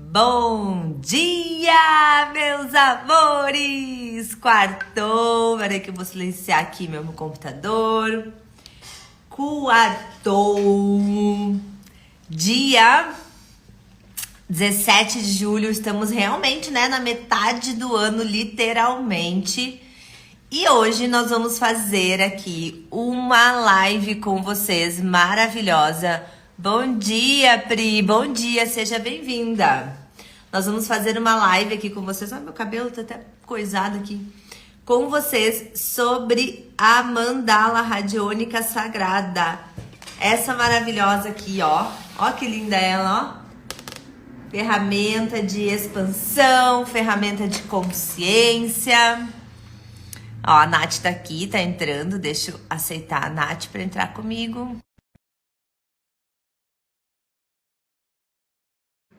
Bom dia, meus amores! Quartou, peraí que eu vou silenciar aqui meu computador. Quartou, dia 17 de julho, estamos realmente, né, na metade do ano, literalmente. E hoje nós vamos fazer aqui uma live com vocês maravilhosa. Bom dia, Pri. Bom dia, seja bem-vinda. Nós vamos fazer uma live aqui com vocês. Olha, meu cabelo tá até coisado aqui. Com vocês sobre a mandala radiônica sagrada. Essa maravilhosa aqui, ó. Ó que linda ela, ó. Ferramenta de expansão, ferramenta de consciência. Ó, a Nath tá aqui, tá entrando. Deixa eu aceitar a Nath para entrar comigo.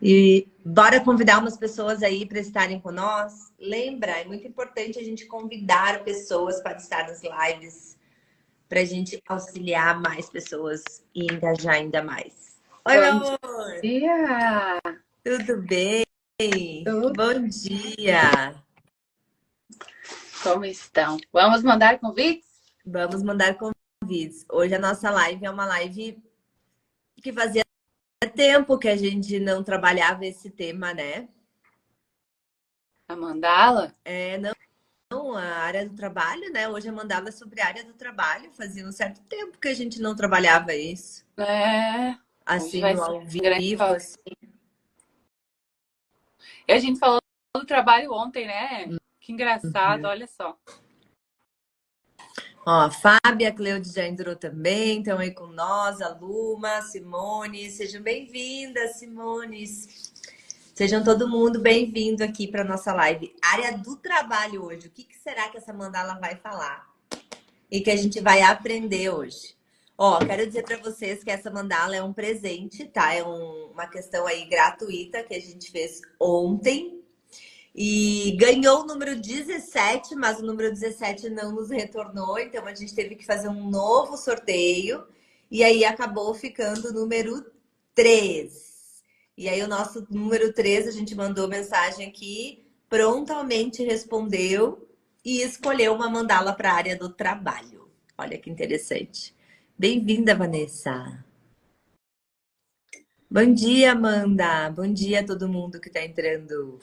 E bora convidar umas pessoas aí para estarem com nós. Lembra, é muito importante a gente convidar pessoas para estar nas lives, para a gente auxiliar mais pessoas e engajar ainda mais. Oi, meu amor! Bom dia! Tudo bem? Tudo. Bom dia! Como estão? Vamos mandar convites? Vamos mandar convites. Hoje a nossa live é uma live que fazia tempo que a gente não trabalhava esse tema, né? A mandala? Não, a área do trabalho, né? Hoje a mandala é sobre a área do trabalho. Fazia um certo tempo que a gente não trabalhava isso. Assim, no ao vivo, assim. E a gente falou do trabalho ontem, né? Que engraçado, olha só. Ó, a Fábia, a Cleude já entrou também, estão aí com nós, a Luma, a Simone, sejam bem-vindas, Simones. Sejam todo mundo bem-vindo aqui para nossa live. Área do trabalho hoje, o que será que essa mandala vai falar? E que a gente vai aprender hoje. Ó, quero dizer para vocês que essa mandala é um presente, tá? É uma questão aí gratuita que a gente fez ontem. E ganhou o número 17, mas o número 17 não nos retornou, então a gente teve que fazer um novo sorteio. E aí acabou ficando o número 3. E aí o nosso número 3, a gente mandou mensagem aqui, prontamente respondeu e escolheu uma mandala para a área do trabalho. Olha que interessante. Bem-vinda, Vanessa. Bom dia, Amanda. Bom dia a todo mundo que está entrando.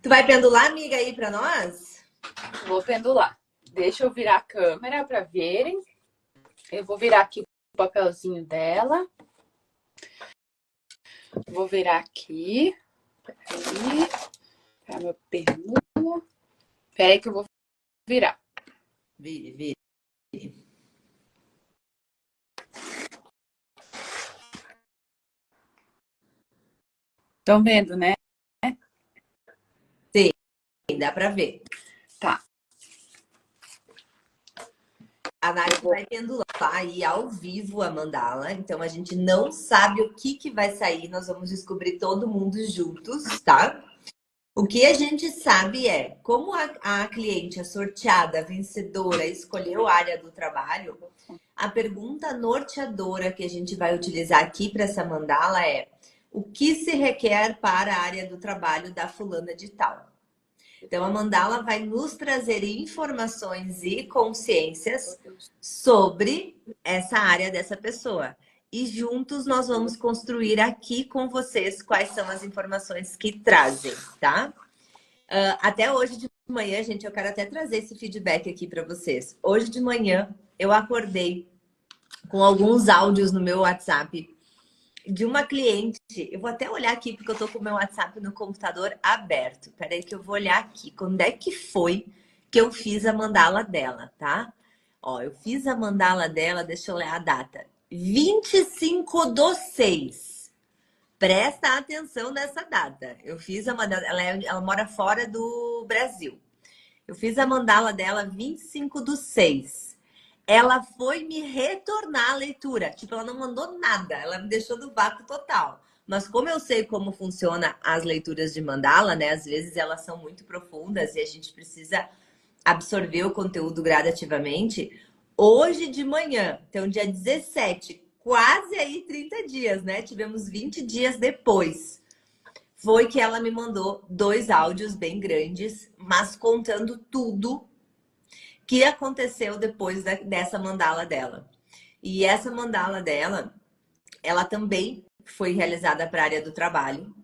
Tu vai pendular, amiga, aí pra nós? Vou pendular. Deixa eu virar a câmera para verem. Eu vou virar aqui o papelzinho dela. Vou virar aqui. Peraí. Para meu pergunto. Peraí que eu vou virar. Vire. Estão vendo, né? Dá pra ver. Tá. A Nath vai pendular aí ao vivo a mandala. Então, a gente não sabe o que vai sair. Nós vamos descobrir todo mundo juntos, tá? O que a gente sabe é, como a cliente, a sorteada, a vencedora, escolheu a área do trabalho, a pergunta norteadora que a gente vai utilizar aqui para essa mandala é: o que se requer para a área do trabalho da fulana de tal? Então, a mandala vai nos trazer informações e consciências sobre essa área dessa pessoa. E juntos nós vamos construir aqui com vocês quais são as informações que trazem, tá? Até hoje de manhã, gente, eu quero até trazer esse feedback aqui para vocês. Hoje de manhã, eu acordei com alguns áudios no meu WhatsApp de uma cliente. Eu vou até olhar aqui, porque eu tô com o meu WhatsApp no computador aberto. Peraí que eu vou olhar aqui. Quando é que foi que eu fiz a mandala dela, tá? Ó, eu fiz a mandala dela, deixa eu ler a data. 25/6. Presta atenção nessa data. Eu fiz a mandala, ela mora fora do Brasil. Eu fiz a mandala dela 25/6. Ela foi me retornar a leitura. Tipo, ela não mandou nada. Ela me deixou no vácuo total. Mas como eu sei como funciona as leituras de mandala, né? Às vezes elas são muito profundas e a gente precisa absorver o conteúdo gradativamente. Hoje de manhã, então dia 17, quase aí 30 dias, né? Tivemos 20 dias depois. foi que ela me mandou 2 áudios bem grandes, mas contando tudo que aconteceu depois dessa mandala dela. E essa mandala dela, ela também foi realizada para a área do trabalho.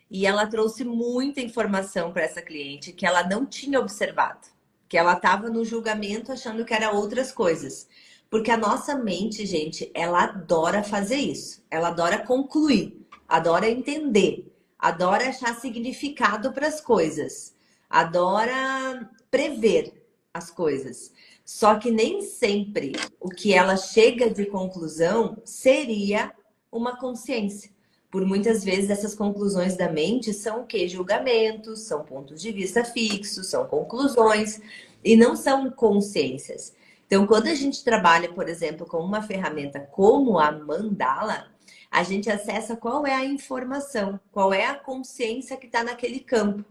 E ela trouxe muita informação para essa cliente que ela não tinha observado. Que ela estava no julgamento achando que era outras coisas. Porque a nossa mente, gente, ela adora fazer isso. Ela adora concluir, adora entender, adora achar significado para as coisas, adora prever as coisas. Só que nem sempre o que ela chega de conclusão seria uma consciência. Por muitas vezes essas conclusões da mente são o quê? Julgamentos, são pontos de vista fixos, são conclusões e não são consciências. Então, quando a gente trabalha, por exemplo, com uma ferramenta como a mandala, a gente acessa qual é a informação, qual é a consciência que está naquele campo.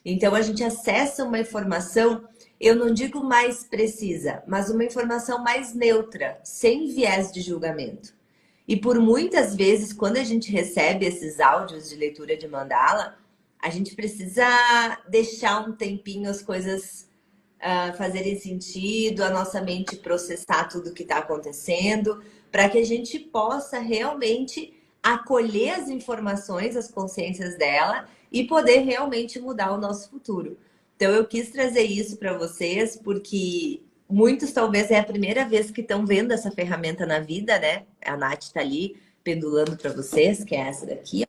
Então, a gente acessa uma informação, eu não digo mais precisa, mas uma informação mais neutra, sem viés de julgamento. E por muitas vezes, quando a gente recebe esses áudios de leitura de mandala, a gente precisa deixar um tempinho as coisas fazerem sentido, a nossa mente processar tudo o que está acontecendo, para que a gente possa realmente acolher as informações, as consciências dela e poder realmente mudar o nosso futuro. Então, eu quis trazer isso para vocês, porque muitos talvez é a primeira vez que estão vendo essa ferramenta na vida, né? A Nath está ali pendulando para vocês, que é essa daqui.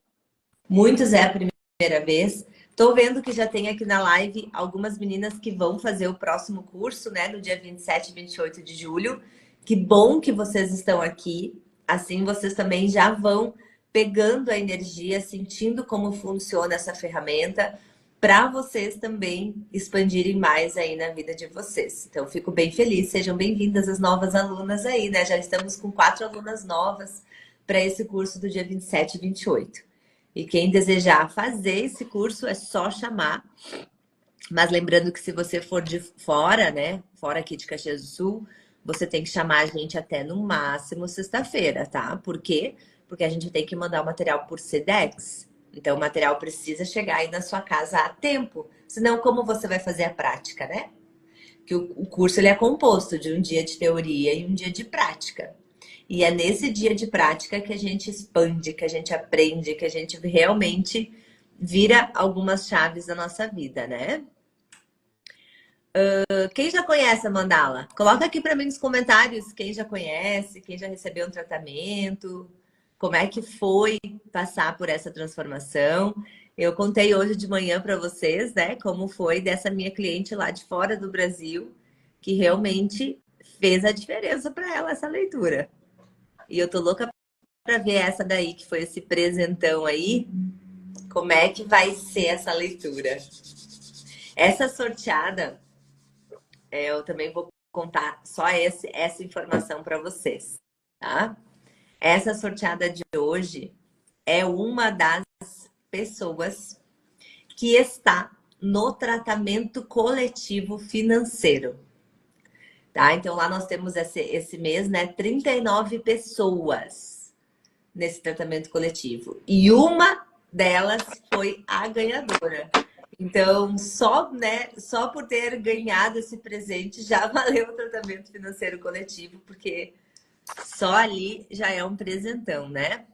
Muitos é a primeira vez. Estou vendo que já tem aqui na live algumas meninas que vão fazer o próximo curso, né? No dia 27 e 28 de julho. Que bom que vocês estão aqui. Assim vocês também já vão pegando a energia, sentindo como funciona essa ferramenta, para vocês também expandirem mais aí na vida de vocês. Então, fico bem feliz. Sejam bem-vindas as novas alunas aí, né? Já estamos com 4 alunas novas para esse curso do dia 27 e 28. E quem desejar fazer esse curso é só chamar. Mas lembrando que se você for de fora, né? Fora aqui de Caxias do Sul, você tem que chamar a gente até no máximo sexta-feira, tá? Por quê? Porque a gente tem que mandar o material por Sedex. Então, o material precisa chegar aí na sua casa a tempo. Senão, como você vai fazer a prática, né? Que o curso ele é composto de um dia de teoria e um dia de prática. E é nesse dia de prática que a gente expande, que a gente aprende, que a gente realmente vira algumas chaves da nossa vida, né? Quem já conhece a mandala? Coloca aqui para mim nos comentários quem já conhece, quem já recebeu um tratamento, como é que foi passar por essa transformação. Eu contei hoje de manhã para vocês, né, como foi dessa minha cliente lá de fora do Brasil, que realmente fez a diferença para ela essa leitura. E eu tô louca para ver essa daí, que foi esse presentão aí, como é que vai ser essa leitura. Essa sorteada, eu também vou contar só essa informação para vocês, tá? Essa sorteada de hoje é uma das pessoas que está no tratamento coletivo financeiro, tá? Então lá nós temos esse mês, né, 39 pessoas nesse tratamento coletivo. E uma delas foi a ganhadora. Então, só por ter ganhado esse presente já valeu o tratamento financeiro coletivo, porque só ali já é um presentão, né?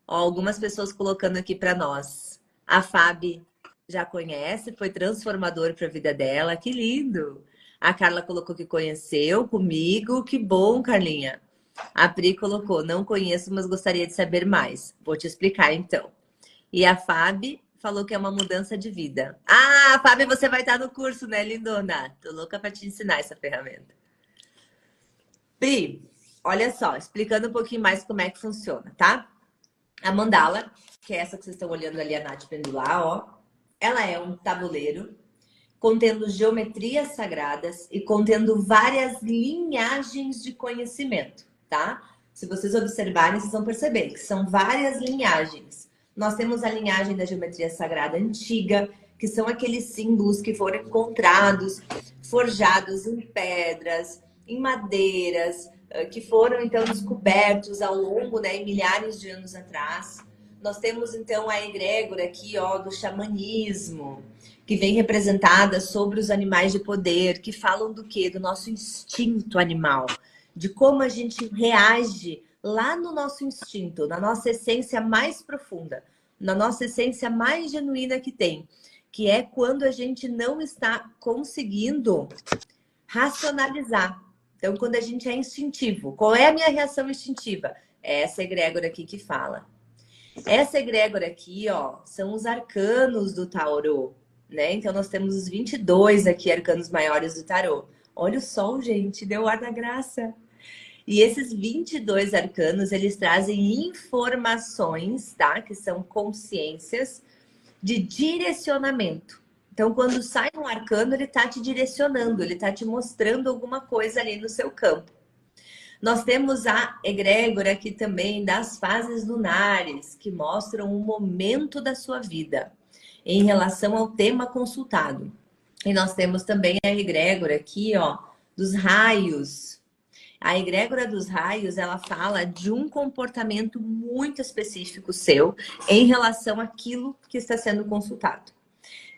Ó, algumas pessoas colocando aqui para nós. A Fábio já conhece, foi transformador para a vida dela, que lindo! A Carla colocou que conheceu comigo, que bom, Carlinha. A Pri colocou, não conheço, mas gostaria de saber mais. Vou te explicar, então. E a Fábio falou que é uma mudança de vida. Ah, Fábio, você vai estar no curso, né, lindona? Tô louca para te ensinar essa ferramenta. Pri, olha só, explicando um pouquinho mais como é que funciona, tá? A mandala, que é essa que vocês estão olhando ali, a Nath pendular, ó. Ela é um tabuleiro contendo geometrias sagradas e contendo várias linhagens de conhecimento, tá? Se vocês observarem, vocês vão perceber que são várias linhagens. Nós temos a linhagem da geometria sagrada antiga, que são aqueles símbolos que foram encontrados, forjados em pedras, em madeiras, que foram então descobertos ao longo, né, milhares de anos atrás. Nós temos então a egrégora aqui, ó, do xamanismo, que vem representada sobre os animais de poder, que falam do quê? Do nosso instinto animal, de como a gente reage lá no nosso instinto, na nossa essência mais profunda, na nossa essência mais genuína que tem, que é quando a gente não está conseguindo racionalizar. Então, quando a gente é instintivo, qual é a minha reação instintiva? É essa egrégora aqui que fala. Essa egrégora aqui, ó, são os arcanos do tarô, né? Então, nós temos os 22 aqui, arcanos maiores do tarô. Olha o sol, gente, deu ar da graça. E esses 22 arcanos, eles trazem informações, tá? Que são consciências de direcionamento. Então, quando sai um arcano, ele tá te direcionando, ele tá te mostrando alguma coisa ali no seu campo. Nós temos a egrégora aqui também das fases lunares, que mostram o momento da sua vida em relação ao tema consultado. E nós temos também a egrégora aqui, ó, dos raios. A egrégora dos raios, ela fala de um comportamento muito específico seu em relação àquilo que está sendo consultado.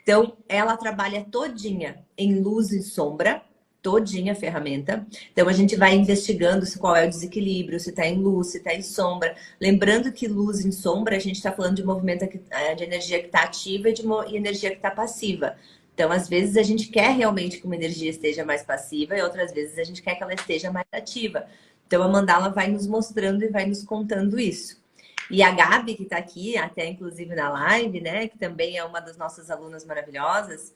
Então, ela trabalha todinha em luz e sombra, todinha a ferramenta. Então, a gente vai investigando qual é o desequilíbrio, se está em luz, se está em sombra. Lembrando que luz e sombra, a gente está falando de movimento de energia que está ativa e energia que está passiva. Então, às vezes, a gente quer realmente que uma energia esteja mais passiva e outras vezes a gente quer que ela esteja mais ativa. Então, a mandala vai nos mostrando e vai nos contando isso. E a Gabi, que está aqui, até inclusive na live, né? Que também é uma das nossas alunas maravilhosas.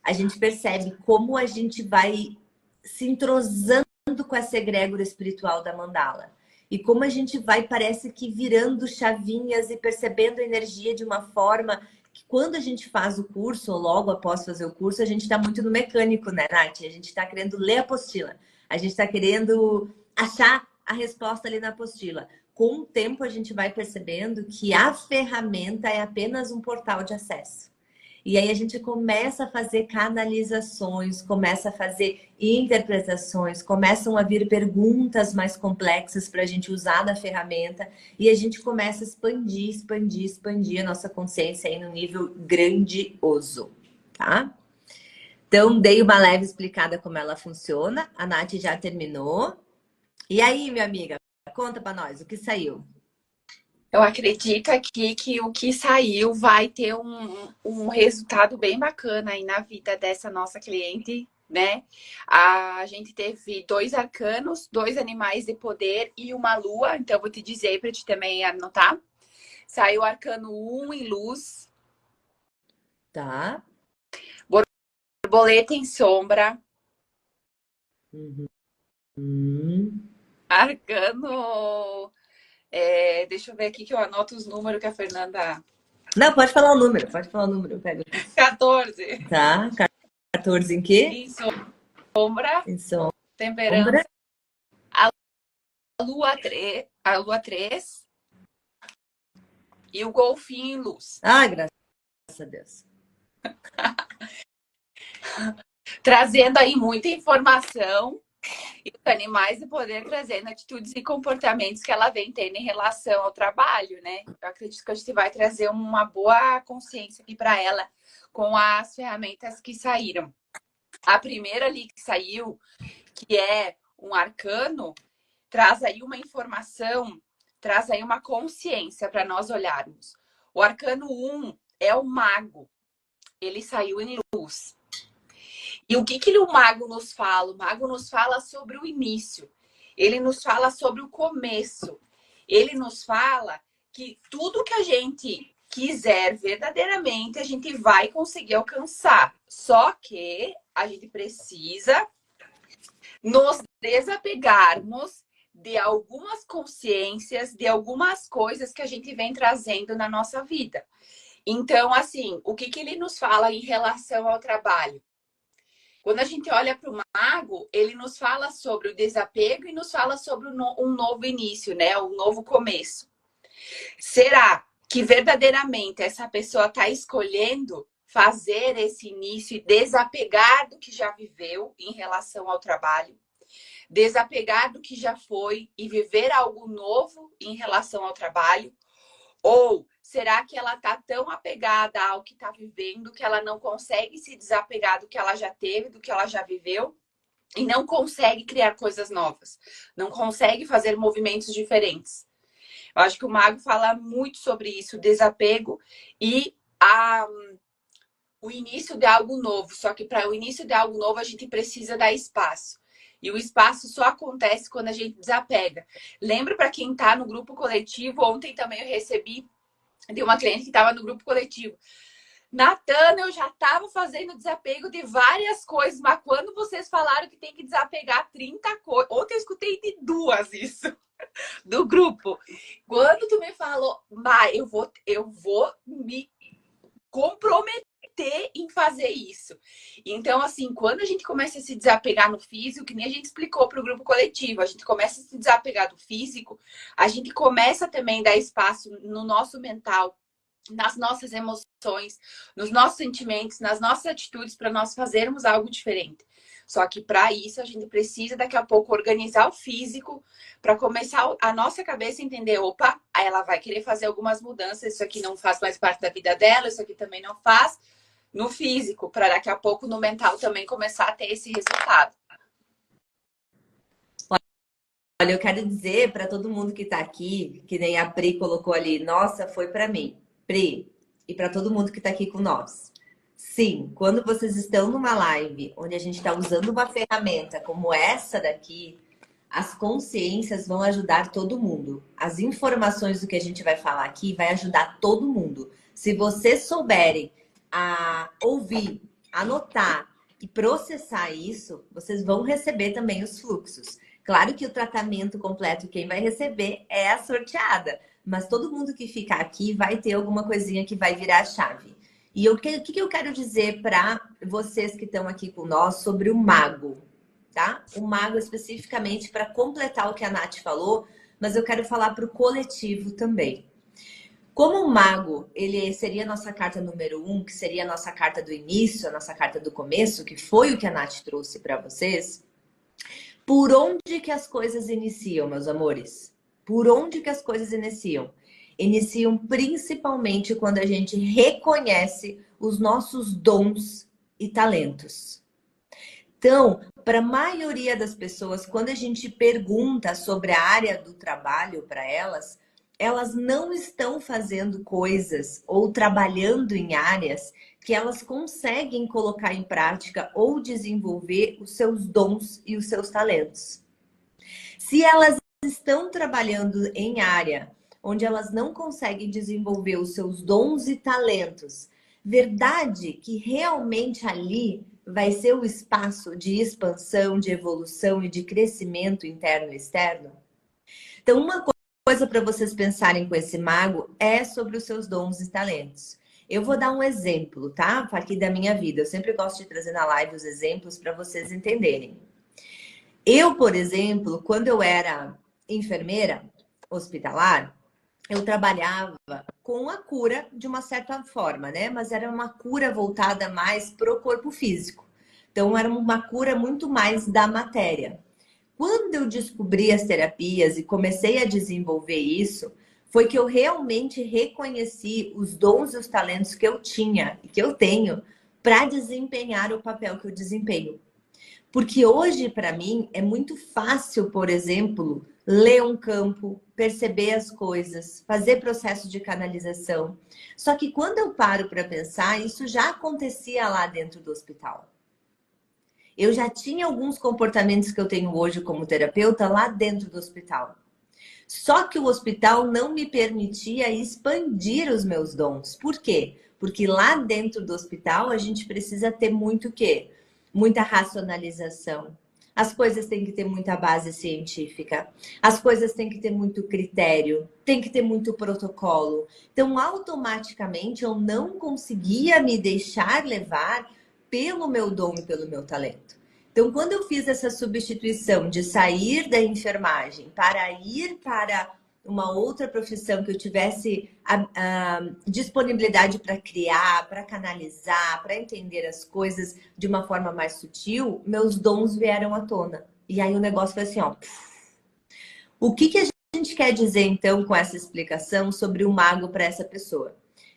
A gente percebe como a gente vai se entrosando com essa egrégora espiritual da mandala. E como a gente vai, parece que virando chavinhas e percebendo a energia de uma forma que quando a gente faz o curso, ou logo após fazer o curso, a gente está muito no mecânico, né, Nath? A gente está querendo ler a apostila. A gente está querendo achar a resposta ali na apostila. Com o tempo, a gente vai percebendo que a ferramenta é apenas um portal de acesso. E aí a gente começa a fazer canalizações, começa a fazer interpretações, começam a vir perguntas mais complexas para a gente usar na ferramenta e a gente começa a expandir, expandir, expandir a nossa consciência aí no nível grandioso, tá? Então, dei uma leve explicada como ela funciona. A Nath já terminou. E aí, minha amiga, conta para nós o que saiu. Eu acredito aqui que o que saiu vai ter um resultado bem bacana aí na vida dessa nossa cliente, né? A gente teve 2 arcanos, 2 animais de poder e uma lua. Então, eu vou te dizer para te também anotar. Saiu o arcano 1 em luz. Tá. Borboleta em sombra. Arcano... deixa eu ver aqui que eu anoto os números que a Fernanda... Não, pode falar o número, pode falar o número. Eu pego. 14. Tá, 14 em quê? Em sombra. Em sombra. Temperança. A lua 3. E o golfinho em luz. Ai, graças a Deus. Trazendo aí muita informação. E os animais de poder trazendo atitudes e comportamentos que ela vem tendo em relação ao trabalho, né? Eu acredito que a gente vai trazer uma boa consciência aqui para ela com as ferramentas que saíram. A primeira ali que saiu, que é um arcano, traz aí uma informação, traz aí uma consciência para nós olharmos. O arcano 1 é o mago. Ele saiu em luz. E o que o mago nos fala? O mago nos fala sobre o início. Ele nos fala sobre o começo. Ele nos fala que tudo que a gente quiser verdadeiramente, a gente vai conseguir alcançar. Só que a gente precisa nos desapegarmos de algumas consciências, de algumas coisas que a gente vem trazendo na nossa vida. Então, assim, o que ele nos fala em relação ao trabalho? Quando a gente olha para o mago, ele nos fala sobre o desapego e nos fala sobre um novo início, né? Um novo começo. Será que verdadeiramente essa pessoa está escolhendo fazer esse início e desapegar do que já viveu em relação ao trabalho? Desapegar do que já foi e viver algo novo em relação ao trabalho? Ou será que ela tá tão apegada ao que tá vivendo que ela não consegue se desapegar do que ela já teve, do que ela já viveu? E não consegue criar coisas novas. Não consegue fazer movimentos diferentes. Eu acho que o Mago fala muito sobre isso, o desapego e o início de algo novo. Só que para o início de algo novo, a gente precisa dar espaço. E o espaço só acontece quando a gente desapega. Lembra para quem está no grupo coletivo? Ontem também eu recebi de uma cliente que estava no grupo coletivo. Natana, eu já estava fazendo desapego de várias coisas, mas quando vocês falaram que tem que desapegar 30 coisas... Ontem eu escutei de 2 isso, do grupo. Quando tu me falou, eu vou me comprometer em fazer isso. Então, assim, quando a gente começa a se desapegar no físico, que nem a gente explicou para o grupo coletivo, a gente começa a se desapegar do físico, a gente começa também a dar espaço no nosso mental, nas nossas emoções, nos nossos sentimentos, nas nossas atitudes para nós fazermos algo diferente. Só que para isso a gente precisa daqui a pouco organizar o físico para começar a nossa cabeça a entender, opa, ela vai querer fazer algumas mudanças, isso aqui não faz mais parte da vida dela, isso aqui também não faz, no físico, para daqui a pouco no mental também começar a ter esse resultado. Olha, eu quero dizer para todo mundo que está aqui, que nem a Pri colocou ali, nossa, foi para mim. Pri, e para todo mundo que está aqui com nós. Sim, quando vocês estão numa live onde a gente está usando uma ferramenta como essa daqui, as consciências vão ajudar todo mundo. As informações do que a gente vai falar aqui vai ajudar todo mundo. Se vocês souberem ouvir, anotar e processar isso, vocês vão receber também os fluxos. Claro que o tratamento completo, quem vai receber é a sorteada. Mas todo mundo que ficar aqui vai ter alguma coisinha que vai virar a chave. E o que eu quero dizer para vocês que estão aqui com nós sobre o mago, tá? O mago especificamente para completar o que a Nath falou, mas eu quero falar para o coletivo também. Como o mago, ele seria a nossa carta número 1, que seria a nossa carta do início, a nossa carta do começo, que foi o que a Nath trouxe para vocês. Por onde que as coisas iniciam, meus amores? Por onde que as coisas iniciam? Iniciam principalmente quando a gente reconhece os nossos dons e talentos. Então, para a maioria das pessoas, quando a gente pergunta sobre a área do trabalho para elas, elas não estão fazendo coisas ou trabalhando em áreas que elas conseguem colocar em prática ou desenvolver os seus dons e os seus talentos. Se elas estão trabalhando em área onde elas não conseguem desenvolver os seus dons e talentos, verdade que realmente ali vai ser o espaço de expansão, de evolução e de crescimento interno e externo? Então, uma coisa para vocês pensarem com esse mago é sobre os seus dons e talentos. Eu vou dar um exemplo, tá? Aqui da minha vida. Eu sempre gosto de trazer na live os exemplos para vocês entenderem. Eu, por exemplo, quando eu era enfermeira hospitalar, eu trabalhava com a cura de uma certa forma, né? Mas era uma cura voltada mais pro corpo físico. Então, era uma cura muito mais da matéria. Quando eu descobri as terapias e comecei a desenvolver isso, foi que eu realmente reconheci os dons e os talentos que eu tinha e que eu tenho para desempenhar o papel que eu desempenho. Porque hoje, para mim, é muito fácil, por exemplo, ler um campo, perceber as coisas, fazer processo de canalização. Só que quando eu paro para pensar, isso já acontecia lá dentro do hospital. Eu já tinha alguns comportamentos que eu tenho hoje como terapeuta lá dentro do hospital. Só que o hospital não me permitia expandir os meus dons. Por quê? Porque lá dentro do hospital a gente precisa ter muito o quê? Muita racionalização. As coisas têm que ter muita base científica. As coisas têm que ter muito critério. Tem que ter muito protocolo. Então, automaticamente, eu não conseguia me deixar levar pelo meu dom e pelo meu talento. Então, quando eu fiz essa substituição de sair da enfermagem para ir para uma outra profissão que eu tivesse a disponibilidade para criar, para canalizar, para entender as coisas de uma forma mais sutil, meus dons vieram à tona. E aí o negócio foi assim, ó. O que a gente gente quer dizer, então, com essa explicação sobre o mago para essa pessoa?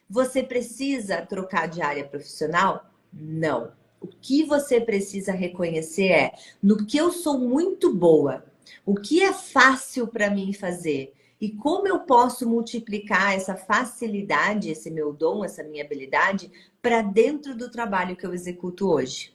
Você precisa trocar de área profissional? Não. O que você precisa reconhecer é no que eu sou muito boa, o que é fácil para mim fazer e como eu posso multiplicar essa facilidade, esse meu dom, essa minha habilidade para dentro do trabalho que eu executo hoje.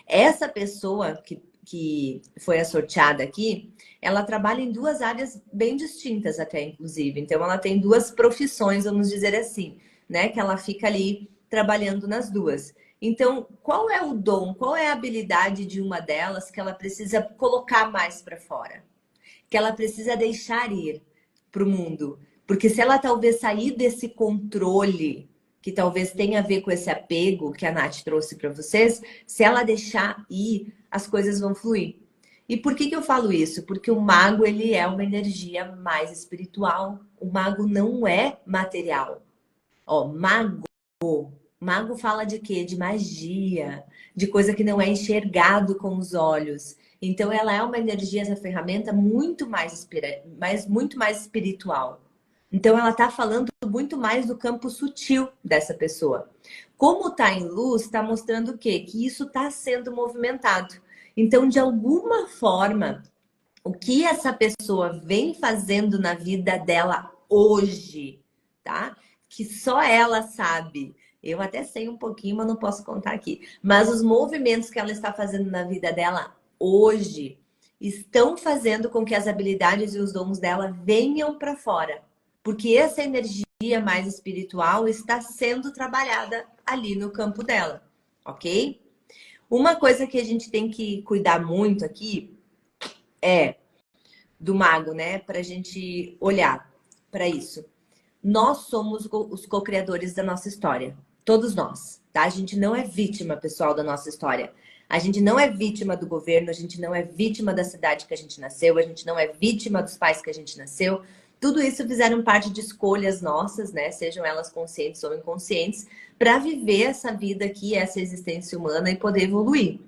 Essa pessoa que foi a sorteada aqui, ela trabalha em duas áreas bem distintas até, inclusive. Então, ela tem duas profissões, vamos dizer assim, né? Que ela fica ali trabalhando nas duas. Então, qual é o dom, qual é a habilidade de uma delas que ela precisa colocar mais para fora? Que ela precisa deixar ir para o mundo? Porque se ela talvez sair desse controle, que talvez tenha a ver com esse apego que a Nath trouxe para vocês, se ela deixar ir, as coisas vão fluir. E por que eu falo isso? Porque o mago, ele é uma energia mais espiritual. O mago não é material. Ó, mago fala de quê? De magia, de coisa que não é enxergado com os olhos. Então, ela é uma energia, essa ferramenta, muito mais espiritual. Então, ela está falando muito mais do campo sutil dessa pessoa. Como está em luz, está mostrando o quê? Que isso está sendo movimentado. Então, de alguma forma, o que essa pessoa vem fazendo na vida dela hoje, tá? Que só ela sabe. Eu até sei um pouquinho, mas não posso contar aqui. Mas os movimentos que ela está fazendo na vida dela hoje estão fazendo com que as habilidades e os dons dela venham para fora. Porque essa energia mais espiritual está sendo trabalhada ali no campo dela, ok? Uma coisa que a gente tem que cuidar muito aqui é do mago, né? Para a gente olhar para isso. Nós somos os co-criadores da nossa história. Todos nós, tá? A gente não é vítima, pessoal, da nossa história. A gente não é vítima do governo, a gente não é vítima da cidade que a gente nasceu, a gente não é vítima dos pais que a gente nasceu. Tudo isso fizeram parte de escolhas nossas, né? Sejam elas conscientes ou inconscientes, para viver essa vida aqui, essa existência humana e poder evoluir.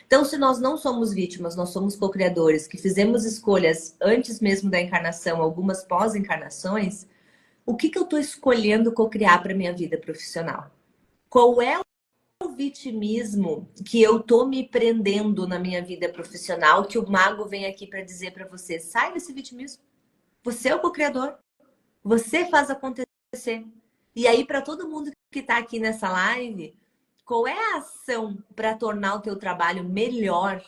Então, se nós não somos vítimas, nós somos co-criadores, que fizemos escolhas antes mesmo da encarnação, algumas pós-encarnações, o que eu estou escolhendo co-criar para minha vida profissional? Qual é o vitimismo que eu estou me prendendo na minha vida profissional, que o mago vem aqui para dizer para você? Sai desse vitimismo. Você é o co-criador. Você faz acontecer. E aí, para todo mundo que está aqui nessa live, qual é a ação para tornar o teu trabalho melhor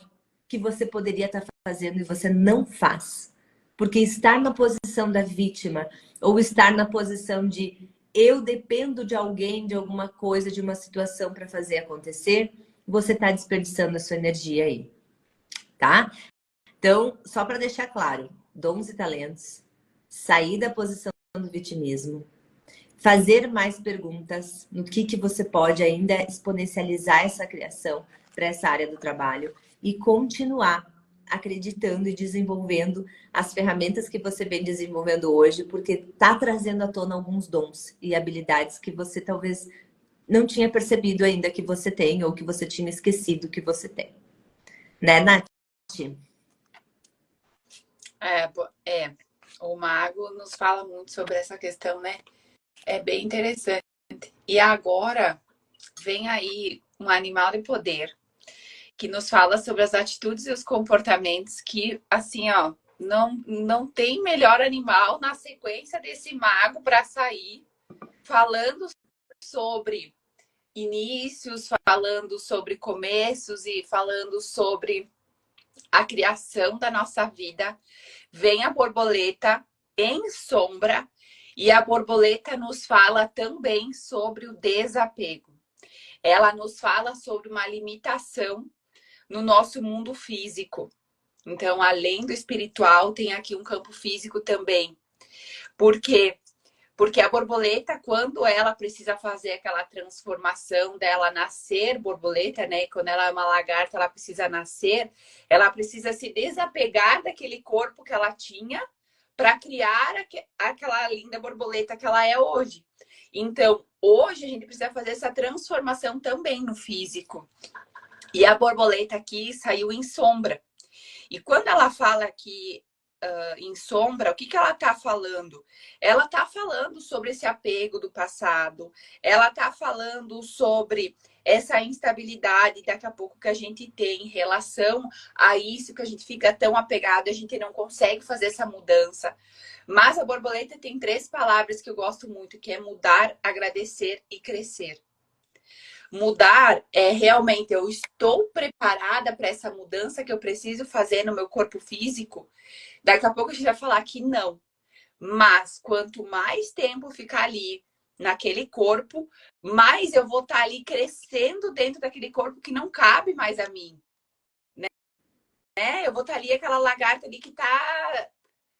que você poderia estar fazendo e você não faz? Porque estar na posição da vítima ou estar na posição de eu dependo de alguém, de alguma coisa, de uma situação para fazer acontecer, você está desperdiçando a sua energia aí, tá? Então, só para deixar claro, dons e talentos, sair da posição do vitimismo, fazer mais perguntas no que você pode ainda exponencializar essa criação para essa área do trabalho e continuar acreditando e desenvolvendo as ferramentas que você vem desenvolvendo hoje, porque está trazendo à tona alguns dons e habilidades que você talvez não tinha percebido ainda que você tem ou que você tinha esquecido que você tem. Né, Nath? O mago nos fala muito sobre essa questão, né? É bem interessante. E agora vem aí um animal de poder que nos fala sobre as atitudes e os comportamentos que, assim, ó, não tem melhor animal na sequência desse mago para sair falando sobre inícios, falando sobre começos e falando sobre a criação da nossa vida. Vem a borboleta em sombra e a borboleta nos fala também sobre o desapego. Ela nos fala sobre uma limitação no nosso mundo físico. Então, além do espiritual, tem aqui um campo físico também. Por quê? Porque a borboleta, quando ela precisa fazer aquela transformação dela nascer borboleta, né? Quando ela é uma lagarta, ela precisa nascer, ela precisa se desapegar daquele corpo que ela tinha para criar aquela linda borboleta que ela é hoje. Então, hoje a gente precisa fazer essa transformação também no físico. E a borboleta aqui saiu em sombra. E quando ela fala que em sombra, o que ela está falando? Ela está falando sobre esse apego do passado, ela está falando sobre essa instabilidade daqui a pouco que a gente tem em relação a isso, que a gente fica tão apegado, a gente não consegue fazer essa mudança. Mas a borboleta tem 3 palavras que eu gosto muito, que é mudar, agradecer e crescer. Mudar é realmente eu estou preparada para essa mudança que eu preciso fazer no meu corpo físico. Daqui a pouco a gente vai falar que não. Mas quanto mais tempo ficar ali naquele corpo, mais eu vou estar ali crescendo dentro daquele corpo que não cabe mais a mim. Né? Eu vou estar ali aquela lagarta ali que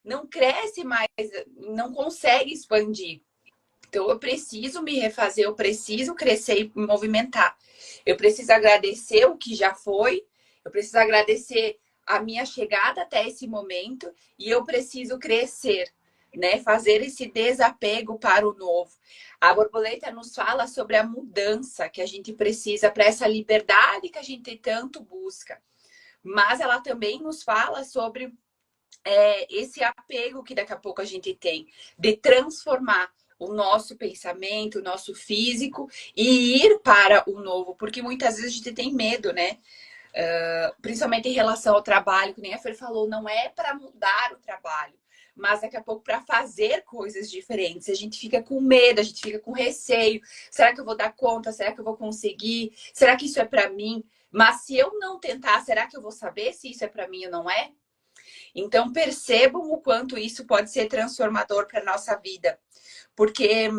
não cresce mais, não consegue expandir. Então, eu preciso me refazer, eu preciso crescer e me movimentar. Eu preciso agradecer o que já foi, eu preciso agradecer a minha chegada até esse momento e eu preciso crescer, né? Fazer esse desapego para o novo. A borboleta nos fala sobre a mudança que a gente precisa para essa liberdade que a gente tanto busca. Mas ela também nos fala sobre esse apego que daqui a pouco a gente tem, de transformar o nosso pensamento, o nosso físico e ir para o novo, porque muitas vezes a gente tem medo, né? Principalmente em relação ao trabalho, que nem a Fer falou, não é para mudar o trabalho, mas daqui a pouco para fazer coisas diferentes. A gente fica com medo, a gente fica com receio. Será que eu vou dar conta? Será que eu vou conseguir? Será que isso é para mim? Mas se eu não tentar, será que eu vou saber se isso é para mim ou não é? Então percebam o quanto isso pode ser transformador para a nossa vida. Porque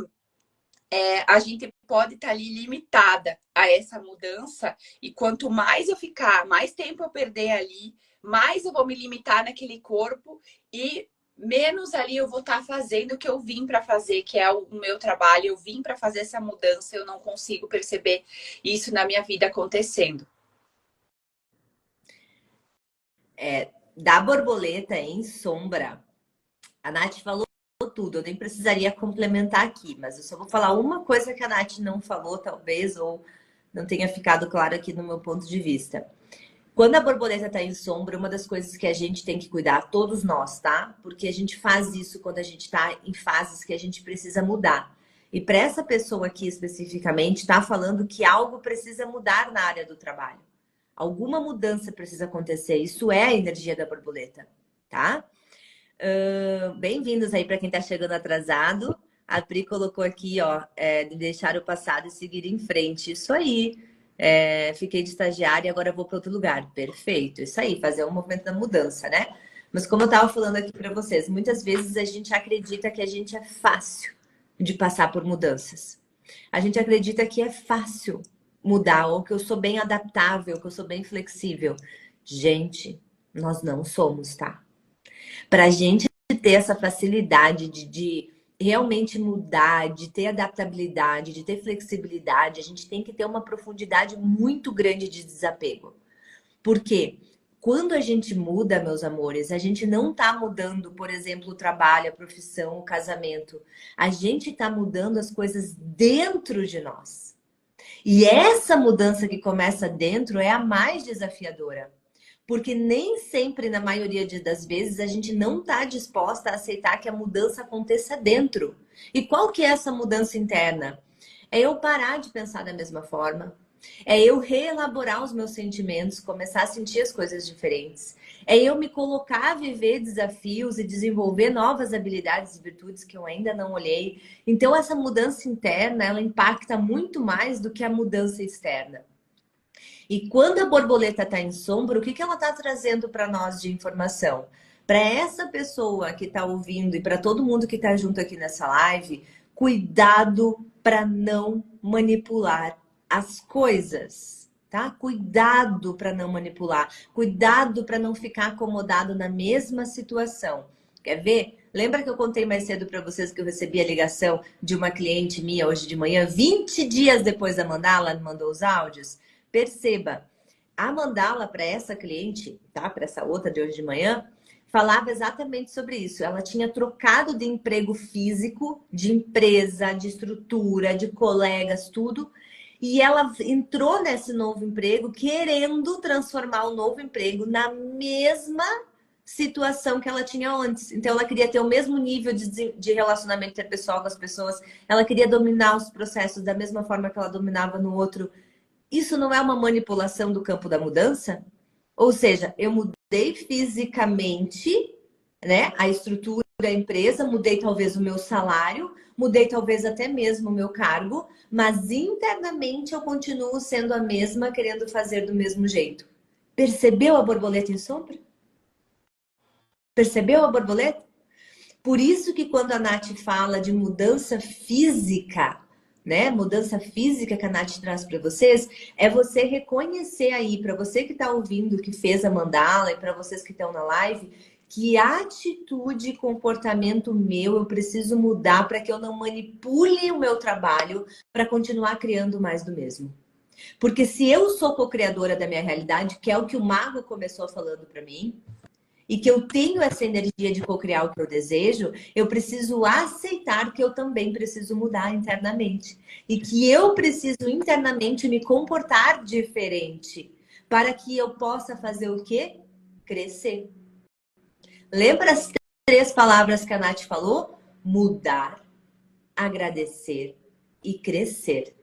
a gente pode estar ali limitada a essa mudança e quanto mais eu ficar, mais tempo eu perder ali, mais eu vou me limitar naquele corpo e menos ali eu vou estar fazendo o que eu vim para fazer, que é o meu trabalho. Eu vim para fazer essa mudança, eu não consigo perceber isso na minha vida acontecendo. Da borboleta em sombra, a Nath falou tudo, eu nem precisaria complementar aqui, mas eu só vou falar uma coisa que a Nath não falou, talvez, ou não tenha ficado claro aqui no meu ponto de vista. Quando a borboleta está em sombra, uma das coisas que a gente tem que cuidar, todos nós, tá? Porque a gente faz isso quando a gente está em fases que a gente precisa mudar. E para essa pessoa aqui especificamente, está falando que algo precisa mudar na área do trabalho. Alguma mudança precisa acontecer. Isso é a energia da borboleta, tá? Bem-vindos aí para quem está chegando atrasado. A Pri colocou aqui, ó, de deixar o passado e seguir em frente. Isso aí. Fiquei de estagiária e agora vou para outro lugar. Perfeito. Isso aí, fazer um movimento da mudança, né? Mas como eu estava falando aqui para vocês, muitas vezes a gente acredita que a gente é fácil de passar por mudanças. A gente acredita que é fácil mudar, ou que eu sou bem adaptável, que eu sou bem flexível. Gente, nós não somos, tá? Para a gente ter essa facilidade de realmente mudar, de ter adaptabilidade, de ter flexibilidade, a gente tem que ter uma profundidade muito grande de desapego. Por quê? Quando a gente muda, meus amores, a gente não tá mudando, por exemplo, o trabalho, a profissão, o casamento. A gente tá mudando as coisas dentro de nós. E essa mudança que começa dentro é a mais desafiadora. Porque nem sempre, na maioria das vezes, a gente não está disposta a aceitar que a mudança aconteça dentro. E qual que é essa mudança interna? É eu parar de pensar da mesma forma. É eu reelaborar os meus sentimentos, começar a sentir as coisas diferentes. É eu me colocar a viver desafios e desenvolver novas habilidades e virtudes que eu ainda não olhei. Então, essa mudança interna, ela impacta muito mais do que a mudança externa. E quando a borboleta está em sombra, o que ela está trazendo para nós de informação? Para essa pessoa que está ouvindo e para todo mundo que está junto aqui nessa live, cuidado para não manipular as coisas, tá? Cuidado para não manipular, cuidado para não ficar acomodado na mesma situação. Quer ver? Lembra que eu contei mais cedo para vocês que eu recebi a ligação de uma cliente minha hoje de manhã, 20 dias depois da mandala, ela mandou os áudios? Perceba, a mandala para essa cliente, tá? Para essa outra de hoje de manhã, falava exatamente sobre isso. Ela tinha trocado de emprego físico, de empresa, de estrutura, de colegas, tudo. E ela entrou nesse novo emprego querendo transformar o novo emprego na mesma situação que ela tinha antes. Então, ela queria ter o mesmo nível de relacionamento interpessoal com as pessoas, ela queria dominar os processos da mesma forma que ela dominava no outro. Isso não é uma manipulação do campo da mudança? Ou seja, eu mudei fisicamente, né, a estrutura da empresa, mudei talvez o meu salário, mudei talvez até mesmo o meu cargo, mas internamente eu continuo sendo a mesma, querendo fazer do mesmo jeito. Percebeu a borboleta em sombra? Percebeu a borboleta? Por isso que quando a Nath fala de mudança física, né? Mudança física que a Nath traz para vocês, é você reconhecer aí, para você que está ouvindo, que fez a mandala, e para vocês que estão na live, que atitude e comportamento meu eu preciso mudar para que eu não manipule o meu trabalho para continuar criando mais do mesmo. Porque se eu sou co-criadora da minha realidade, que é o que o Mago começou falando para mim, e que eu tenho essa energia de co-criar o que eu desejo, eu preciso aceitar que eu também preciso mudar internamente. E que eu preciso internamente me comportar diferente para que eu possa fazer o quê? Crescer. Lembra as 3 palavras que a Nath falou? Mudar, agradecer e crescer.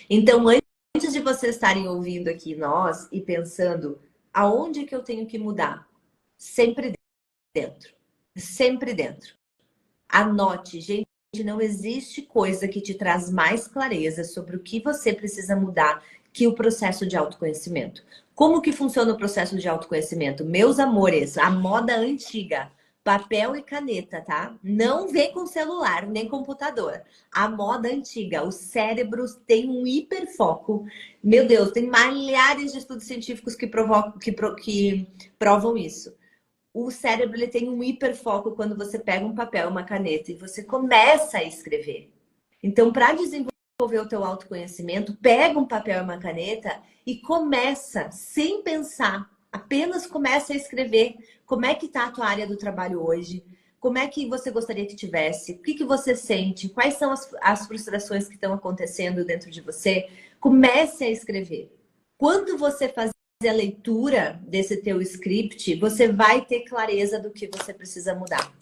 Então, antes de vocês estarem ouvindo aqui nós e pensando aonde que eu tenho que mudar, sempre dentro. Sempre dentro. Anote, gente, não existe coisa que te traz mais clareza sobre o que você precisa mudar que o processo de autoconhecimento. Como que funciona o processo de autoconhecimento? Meus amores, a moda antiga, papel e caneta, tá? Não vem com celular, nem computador. A moda antiga, o cérebro tem um hiperfoco. Meu Deus, tem milhares de estudos científicos que provam isso. O cérebro ele tem um hiperfoco quando você pega um papel, uma caneta e você começa a escrever. Então, para desenvolver o teu autoconhecimento, pega um papel e uma caneta e começa, sem pensar, apenas começa a escrever como é que está a tua área do trabalho hoje, como é que você gostaria que tivesse, o que, que você sente, quais são as frustrações que estão acontecendo dentro de você. Comece a escrever. Quando você fazer a leitura desse teu script, você vai ter clareza do que você precisa mudar.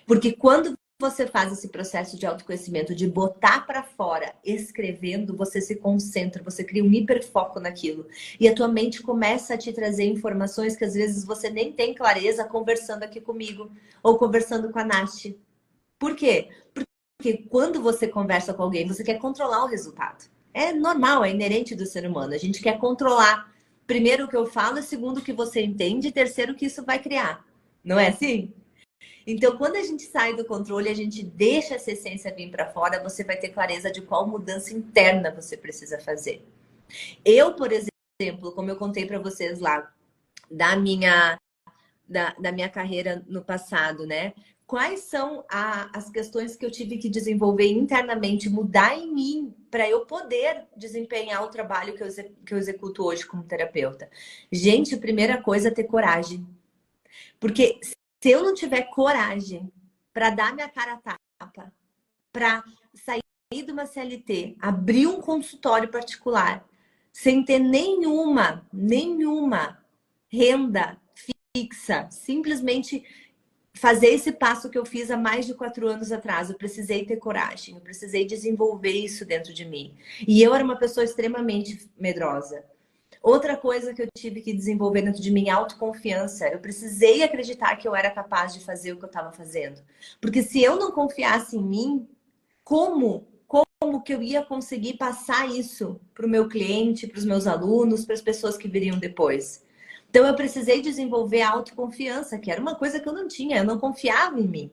Porque quando você faz esse processo de autoconhecimento, de botar para fora, escrevendo, você se concentra, você cria um hiperfoco naquilo. E a tua mente começa a te trazer informações que às vezes você nem tem clareza conversando aqui comigo ou conversando com a Nath. Por quê? Porque quando você conversa com alguém, você quer controlar o resultado. É normal, é inerente do ser humano. A gente quer controlar. Primeiro o que eu falo, segundo o que você entende, terceiro o que isso vai criar. Não é assim? Então, quando a gente sai do controle, a gente deixa essa essência vir para fora, você vai ter clareza de qual mudança interna você precisa fazer. Eu, por exemplo, como eu contei para vocês lá, da minha carreira no passado, né? Quais são as questões que eu tive que desenvolver internamente, mudar em mim, para eu poder desempenhar o trabalho que eu executo hoje como terapeuta? Gente, primeira coisa é ter coragem. Porque se eu não tiver coragem para dar minha cara a tapa, para sair de uma CLT, abrir um consultório particular, sem ter nenhuma renda fixa, simplesmente fazer esse passo que eu fiz há mais de 4 anos atrás. Eu precisei ter coragem, eu precisei desenvolver isso dentro de mim. E eu era uma pessoa extremamente medrosa. Outra coisa que eu tive que desenvolver dentro de mim é autoconfiança. Eu precisei acreditar que eu era capaz de fazer o que eu estava fazendo. Porque se eu não confiasse em mim, como que eu ia conseguir passar isso para o meu cliente, para os meus alunos, para as pessoas que viriam depois? Então, eu precisei desenvolver a autoconfiança, que era uma coisa que eu não tinha. Eu não confiava em mim.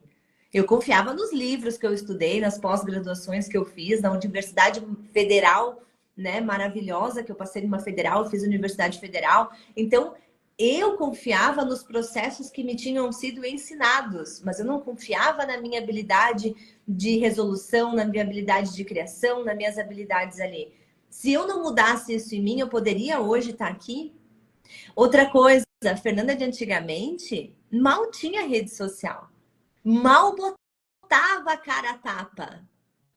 Eu confiava nos livros que eu estudei, nas pós-graduações que eu fiz, na Universidade Federal, né, maravilhosa, que eu passei numa federal, eu fiz Universidade Federal. Então, eu confiava nos processos que me tinham sido ensinados, mas eu não confiava na minha habilidade de resolução, na minha habilidade de criação, nas minhas habilidades ali. Se eu não mudasse isso em mim, eu poderia hoje estar aqui? Outra coisa, a Fernanda de antigamente mal tinha rede social. Mal botava a cara a tapa.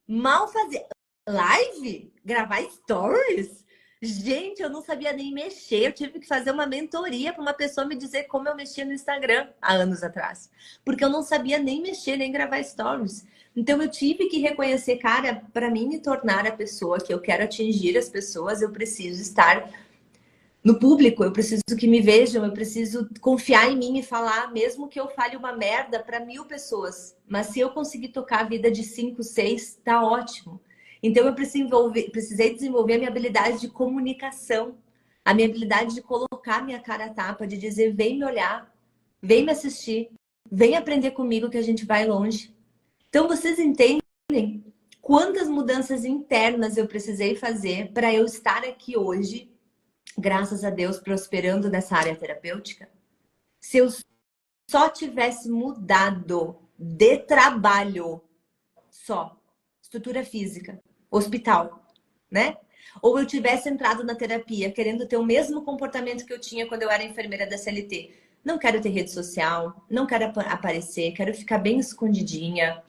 Mal fazia live, gravar stories. Gente, eu não sabia nem mexer. Eu tive que fazer uma mentoria para uma pessoa me dizer como eu mexia no Instagram há anos atrás. Porque eu não sabia nem mexer, nem gravar stories. Então eu tive que reconhecer, cara, para mim me tornar a pessoa que eu quero atingir as pessoas, eu preciso estar no público, eu preciso que me vejam, eu preciso confiar em mim e falar, mesmo que eu fale uma merda para 1000 pessoas. Mas se eu conseguir tocar a vida de 5, 6, tá ótimo. Então eu precisei desenvolver a minha habilidade de comunicação, a minha habilidade de colocar minha cara a tapa, de dizer, vem me olhar, vem me assistir, vem aprender comigo que a gente vai longe. Então vocês entendem quantas mudanças internas eu precisei fazer para eu estar aqui hoje, graças a Deus, prosperando nessa área terapêutica? Se eu só tivesse mudado de trabalho, só, estrutura física, hospital, né? Ou eu tivesse entrado na terapia querendo ter o mesmo comportamento que eu tinha quando eu era enfermeira da CLT. Não quero ter rede social, não quero aparecer, quero ficar bem escondidinha.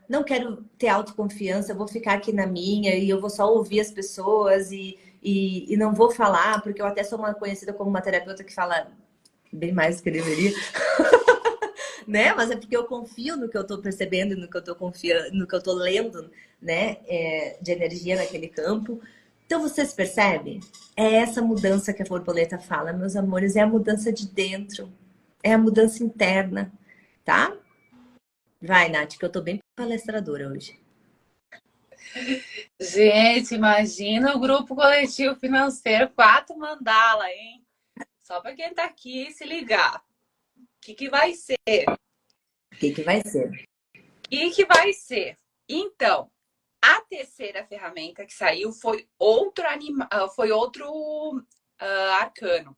Não quero ter autoconfiança, eu vou ficar aqui na minha e eu vou só ouvir as pessoas e não vou falar, porque eu até sou conhecida como uma terapeuta que fala bem mais do que deveria, né? Mas é porque eu confio no que eu tô percebendo, no que eu tô confiando, no que eu tô lendo, né? De energia naquele campo. Então vocês percebem? É essa mudança que a borboleta fala, meus amores, é a mudança de dentro, é a mudança interna, tá? Vai, Nath, que eu tô bem palestradora hoje. Gente, imagina o grupo coletivo financeiro 4 mandala, hein? Só para quem tá aqui se ligar. O que vai ser? O que vai ser? O que vai ser? Então, a terceira ferramenta que saiu foi outro arcano.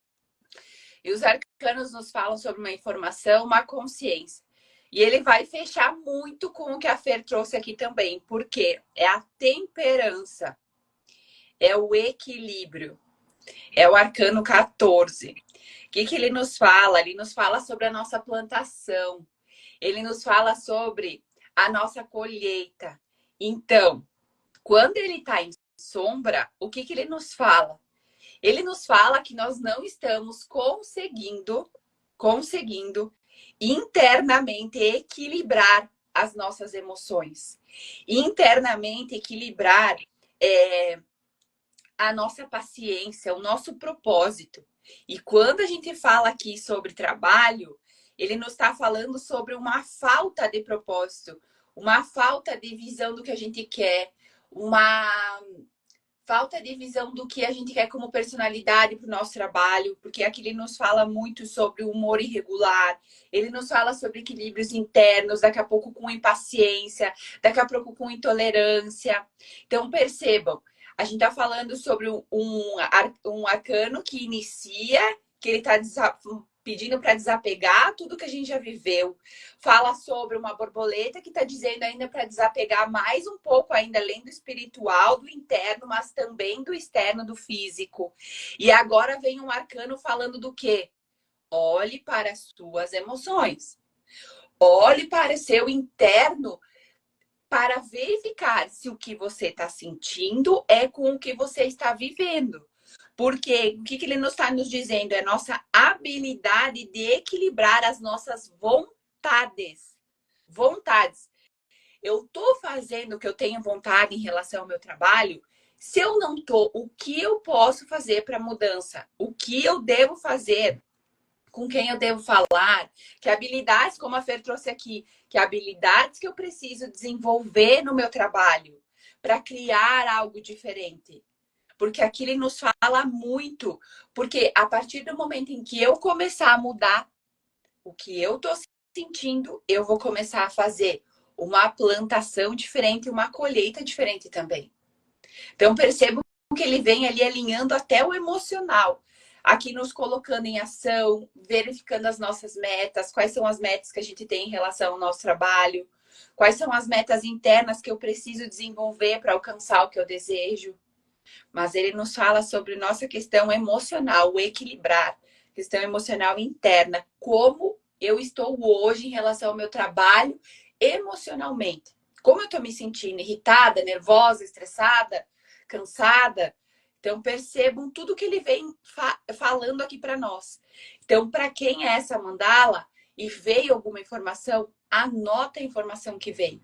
E os arcanos nos falam sobre uma informação, uma consciência. E ele vai fechar muito com o que a Fer trouxe aqui também, porque é a temperança, é o equilíbrio, é o arcano 14. O que ele nos fala? Ele nos fala sobre a nossa plantação, ele nos fala sobre a nossa colheita. Então, quando ele está em sombra, o que ele nos fala? Ele nos fala que nós não estamos conseguindo internamente equilibrar as nossas emoções. Internamente equilibrar a nossa paciência, o nosso propósito. E quando a gente fala aqui sobre trabalho, ele nos está falando sobre uma falta de propósito, uma falta de visão do que a gente quer, uma falta de visão do que a gente quer como personalidade para o nosso trabalho, porque aqui ele nos fala muito sobre o humor irregular, ele nos fala sobre equilíbrios internos, daqui a pouco com impaciência, daqui a pouco com intolerância. Então, percebam, a gente está falando sobre um arcano que inicia, que ele está pedindo para desapegar tudo que a gente já viveu. Fala sobre uma borboleta que está dizendo ainda para desapegar mais um pouco ainda, além do espiritual, do interno, mas também do externo, do físico. E agora vem um arcano falando do quê? Olhe para as suas emoções. Olhe para o seu interno para verificar se o que você está sentindo é com o que você está vivendo. Porque o que ele não está nos dizendo é nossa habilidade de equilibrar as nossas vontades. Vontades. Eu estou fazendo o que eu tenho vontade em relação ao meu trabalho. Se eu não estou, o que eu posso fazer para mudança? O que eu devo fazer? Com quem eu devo falar? Que habilidades, como a Fer trouxe aqui, que habilidades que eu preciso desenvolver no meu trabalho para criar algo diferente? Porque aqui ele nos fala muito. Porque a partir do momento em que eu começar a mudar o que eu estou sentindo, eu vou começar a fazer uma plantação diferente, uma colheita diferente também. Então, percebo que ele vem ali alinhando até o emocional. Aqui nos colocando em ação, verificando as nossas metas, quais são as metas que a gente tem em relação ao nosso trabalho, quais são as metas internas que eu preciso desenvolver para alcançar o que eu desejo. Mas ele nos fala sobre nossa questão emocional, o equilibrar, questão emocional interna, como eu estou hoje em relação ao meu trabalho emocionalmente. Como eu estou me sentindo irritada, nervosa, estressada, cansada. Então, percebam tudo que ele vem falando aqui para nós. Então, para quem é essa mandala e veio alguma informação, anota a informação que veio.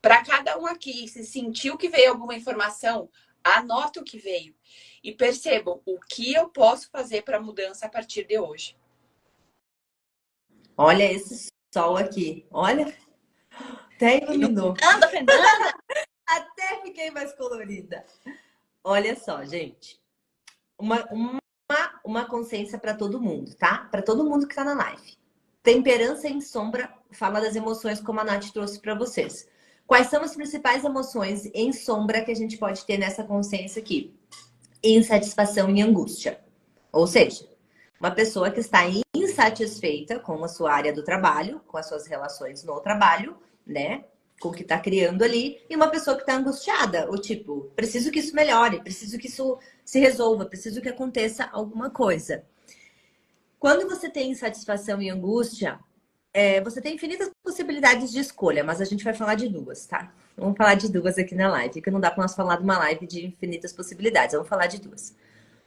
Para cada um aqui, se sentiu que veio alguma informação, anota o que veio. E percebam o que eu posso fazer para mudança a partir de hoje. Olha esse sol aqui. Olha, até iluminou. Fernanda! Até fiquei mais colorida. Olha só, gente. Uma consciência para todo mundo, tá? Para todo mundo que tá na live. Temperança em sombra fala das emoções como a Nath trouxe para vocês. Quais são as principais emoções em sombra que a gente pode ter nessa consciência aqui? Insatisfação e angústia. Ou seja, uma pessoa que está insatisfeita com a sua área do trabalho, com as suas relações no trabalho, né? Com o que está criando ali, e uma pessoa que está angustiada, o tipo, preciso que isso melhore, preciso que isso se resolva, preciso que aconteça alguma coisa. Quando você tem insatisfação e angústia, você tem infinitas possibilidades de escolha, mas a gente vai falar de duas, tá? Vamos falar de duas aqui na live, que não dá para nós falar de uma live de infinitas possibilidades, vamos falar de duas.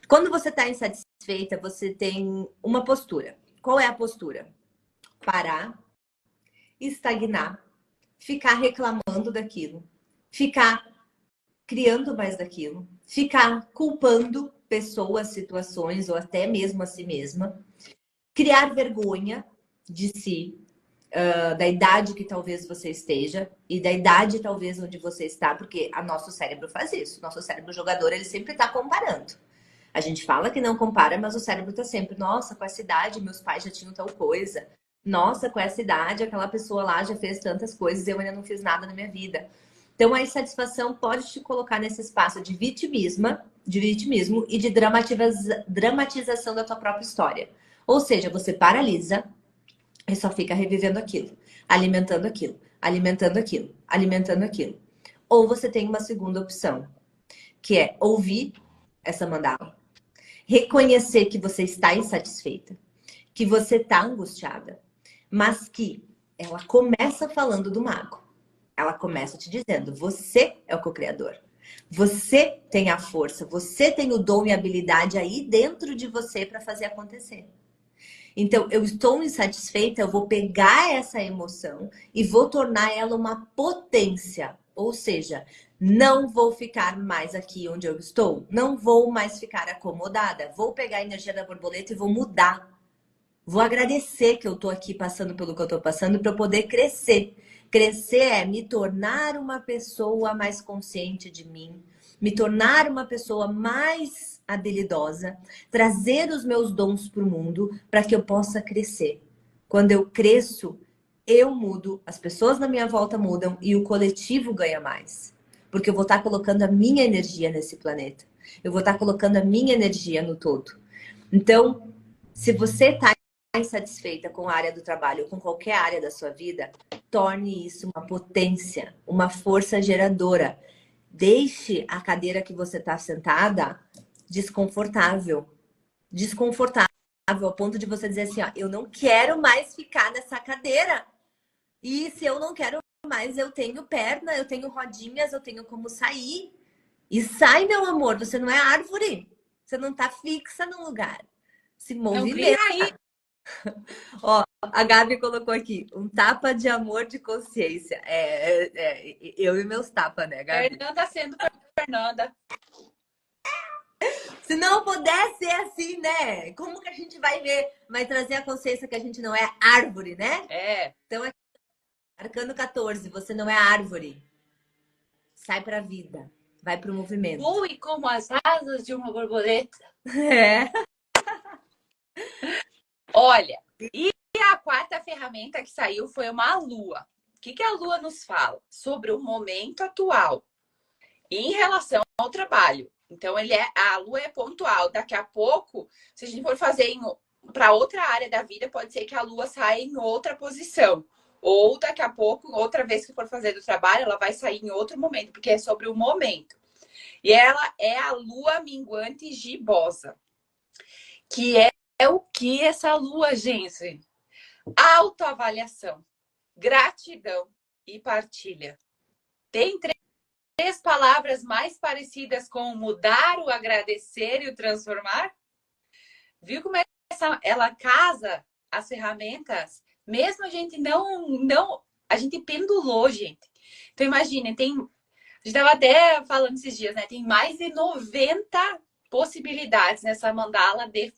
Quando você está insatisfeita, você tem uma postura. Qual é a postura? Parar, estagnar, ficar reclamando daquilo, ficar criando mais daquilo, ficar culpando pessoas, situações ou até mesmo a si mesma, criar vergonha de si, da idade que talvez você esteja e da idade talvez onde você está, porque o nosso cérebro faz isso. Nosso cérebro jogador, ele sempre está comparando. A gente fala que não compara, mas o cérebro está sempre, nossa, com essa idade meus pais já tinham tal coisa. Nossa, com essa idade aquela pessoa lá já fez tantas coisas e eu ainda não fiz nada na minha vida. Então a insatisfação pode te colocar nesse espaço de vitimismo e de dramatização da tua própria história. Ou seja, você paralisa e só fica revivendo aquilo, alimentando aquilo, alimentando aquilo, alimentando aquilo. Ou você tem uma segunda opção, que é ouvir essa mandala, reconhecer que você está insatisfeita, que você está angustiada, mas que ela começa falando do mago. Ela começa te dizendo, você é o co-criador. Você tem a força, você tem o dom e a habilidade aí dentro de você para fazer acontecer. Então, eu estou insatisfeita, eu vou pegar essa emoção e vou tornar ela uma potência. Ou seja, não vou ficar mais aqui onde eu estou. Não vou mais ficar acomodada. Vou pegar a energia da borboleta e vou mudar. Vou agradecer que eu tô aqui passando pelo que eu tô passando para eu poder crescer. Crescer é me tornar uma pessoa mais consciente de mim, me tornar uma pessoa mais habilidosa, trazer os meus dons para o mundo para que eu possa crescer. Quando eu cresço, eu mudo, as pessoas na minha volta mudam e o coletivo ganha mais. Porque eu vou estar colocando a minha energia nesse planeta. Eu vou estar colocando a minha energia no todo. Então, se você está insatisfeita com a área do trabalho, com qualquer área da sua vida, torne isso uma potência, uma força geradora. Deixe a cadeira que você está sentada desconfortável. Desconfortável, ao ponto de você dizer assim, ó, eu não quero mais ficar nessa cadeira. E se eu não quero mais, eu tenho perna, eu tenho rodinhas, eu tenho como sair. E sai, meu amor, você não é árvore. Você não está fixa num lugar. Se movimenta. Ó, a Gabi colocou aqui, um tapa de amor de consciência. Eu e meus tapas, né, Gabi? Fernanda sendo Fernanda. Se não puder ser assim, né? Como que a gente vai ver? Vai trazer a consciência que a gente não é árvore, né? Então, Arcano 14, você não é árvore. Sai pra vida. Vai pro movimento. Voe como as asas de uma borboleta. É. Olha, e a quarta ferramenta que saiu foi uma lua. O que a lua nos fala? Sobre o momento atual em relação ao trabalho. Então, a lua é pontual. Daqui a pouco, se a gente for fazer para outra área da vida, pode ser que a lua saia em outra posição. Ou daqui a pouco, outra vez que for fazer do trabalho, ela vai sair em outro momento, porque é sobre o momento. E ela é a lua minguante gibosa. Que é o que essa lua, gente? Autoavaliação, gratidão e partilha. Tem palavras mais parecidas com o agradecer e o transformar? Viu como ela casa as ferramentas? Mesmo a gente a gente pendulou, gente. Então, imagina, a gente estava até falando esses dias, né? Tem mais de 90 possibilidades nessa mandala de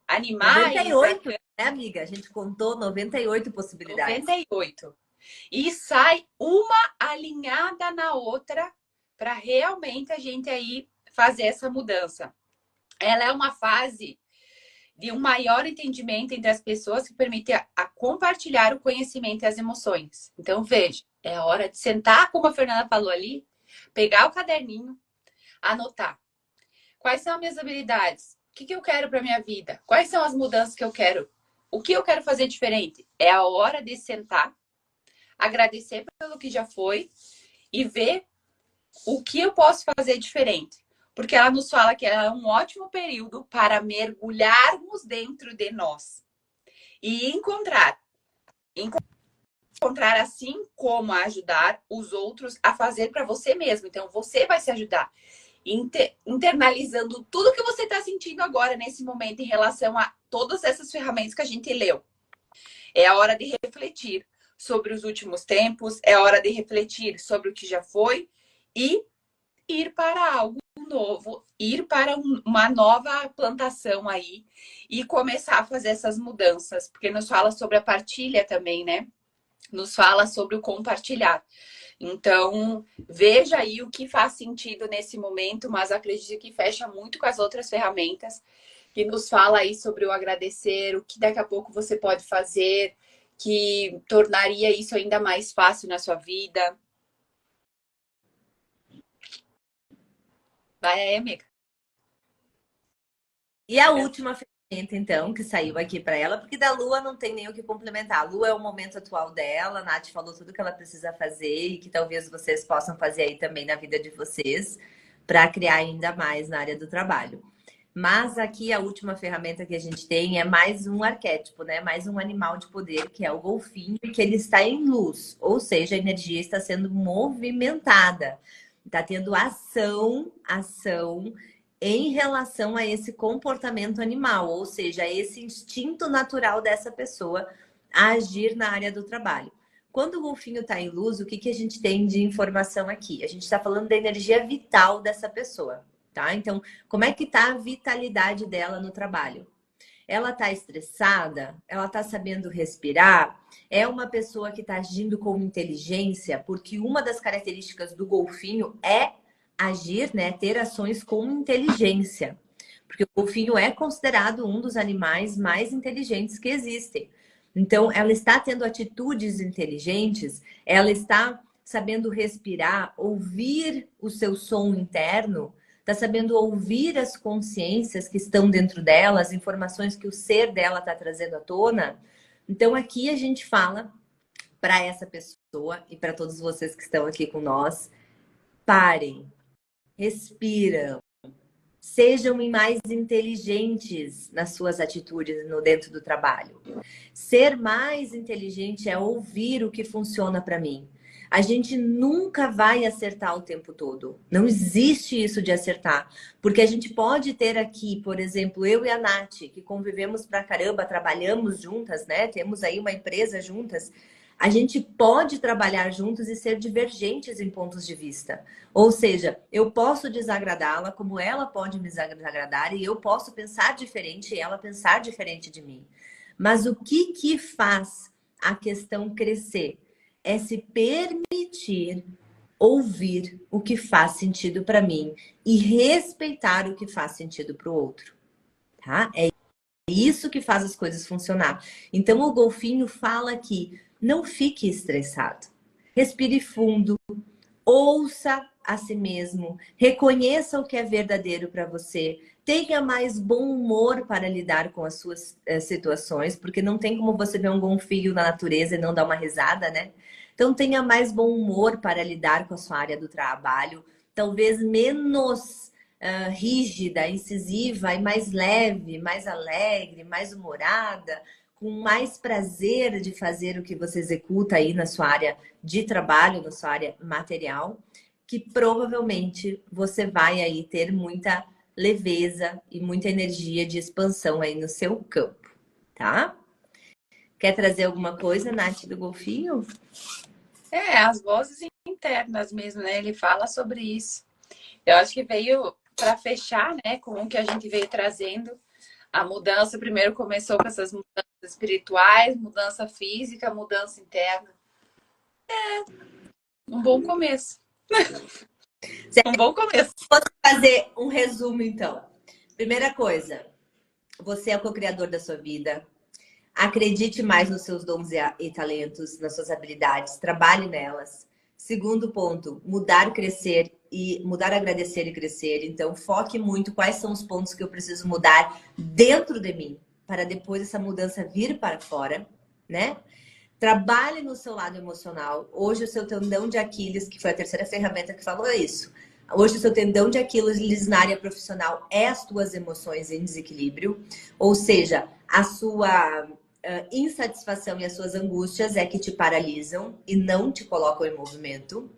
animais. 98, né, amiga? A gente contou 98 possibilidades. 98. E sai uma alinhada na outra para realmente a gente aí fazer essa mudança. Ela é uma fase de um maior entendimento entre as pessoas que permite a compartilhar o conhecimento e as emoções. Então, veja, é a hora de sentar, como a Fernanda falou ali, pegar o caderninho, anotar. Quais são as minhas habilidades? O que eu quero para minha vida? Quais são as mudanças que eu quero? O que eu quero fazer diferente? É a hora de sentar, agradecer pelo que já foi e ver o que eu posso fazer diferente. Porque ela nos fala que é um ótimo período para mergulharmos dentro de nós e encontrar assim como ajudar os outros a fazer para você mesmo. Então, você vai se ajudar internalizando tudo que você está sentindo agora, nesse momento, em relação a todas essas ferramentas que a gente leu. É a hora de refletir sobre os últimos tempos, é a hora de refletir sobre o que já foi e ir para algo novo, ir para uma nova plantação aí e começar a fazer essas mudanças, porque nos fala sobre a partilha também, né? Nos fala sobre o compartilhar. Então, veja aí o que faz sentido nesse momento, mas acredito que fecha muito com as outras ferramentas que nos fala aí sobre o agradecer, o que daqui a pouco você pode fazer, que tornaria isso ainda mais fácil na sua vida. Vai aí, amiga. E a última ferramenta, então, que saiu aqui para ela, porque da Lua não tem nem o que complementar. A Lua é o momento atual dela, a Nath falou tudo que ela precisa fazer e que talvez vocês possam fazer aí também na vida de vocês para criar ainda mais na área do trabalho. Mas aqui a última ferramenta que a gente tem é mais um arquétipo, né? Mais um animal de poder, que é o golfinho, e que ele está em luz, ou seja, a energia está sendo movimentada, está tendo ação em relação a esse comportamento animal, ou seja, esse instinto natural dessa pessoa a agir na área do trabalho. Quando o golfinho está em luz, o que a gente tem de informação aqui? A gente está falando da energia vital dessa pessoa, tá? Então, como é que está a vitalidade dela no trabalho? Ela está estressada? Ela está sabendo respirar? É uma pessoa que está agindo com inteligência? Porque uma das características do golfinho é agir, né? Ter ações com inteligência. Porque o golfinho é considerado um dos animais mais inteligentes que existem. Então, ela está tendo atitudes inteligentes, ela está sabendo respirar, ouvir o seu som interno, está sabendo ouvir as consciências que estão dentro dela, as informações que o ser dela está trazendo à tona. Então, aqui a gente fala para essa pessoa e para todos vocês que estão aqui com nós, parem, respiram, sejam mais inteligentes nas suas atitudes dentro do trabalho. Ser mais inteligente é ouvir o que funciona para mim. A gente nunca vai acertar o tempo todo. Não existe isso de acertar. Porque a gente pode ter aqui, por exemplo, eu e a Nath, que convivemos pra caramba, trabalhamos juntas, né? Temos aí uma empresa juntas. A gente pode trabalhar juntos e ser divergentes em pontos de vista. Ou seja, eu posso desagradá-la como ela pode me desagradar e eu posso pensar diferente e ela pensar diferente de mim. Mas o que faz a questão crescer é se permitir ouvir o que faz sentido para mim e respeitar o que faz sentido para o outro, tá? É isso que faz as coisas funcionar. Então o golfinho fala que não fique estressado. Respire fundo, ouça a si mesmo, reconheça o que é verdadeiro para você, tenha mais bom humor para lidar com as suas situações, porque não tem como você ver um golfinho na natureza e não dar uma risada, né? Então tenha mais bom humor para lidar com a sua área do trabalho, talvez menos rígida, incisiva e mais leve, mais alegre, mais humorada, com mais prazer de fazer o que você executa aí na sua área de trabalho, na sua área material, que provavelmente você vai aí ter muita leveza e muita energia de expansão aí no seu campo, tá? Quer trazer alguma coisa, Nath, do golfinho? As vozes internas mesmo, né? Ele fala sobre isso. Eu acho que veio para fechar, né, com o que a gente veio trazendo. A mudança primeiro começou com essas mudanças espirituais, mudança física, mudança interna. Um bom começo. Um bom começo. Vou fazer um resumo, então. Primeira coisa, você é o co-criador da sua vida. Acredite mais nos seus dons e talentos, nas suas habilidades, trabalhe nelas. Segundo ponto, mudar, crescer e mudar, agradecer e crescer. Então, foque muito quais são os pontos que eu preciso mudar dentro de mim, para depois essa mudança vir para fora, né? Trabalhe no seu lado emocional. Hoje o seu tendão de Aquiles, que foi a terceira ferramenta que falou isso. Hoje o seu tendão de Aquiles na área profissional é as tuas emoções em desequilíbrio. Ou seja, a sua insatisfação e as suas angústias é que te paralisam e não te colocam em movimento.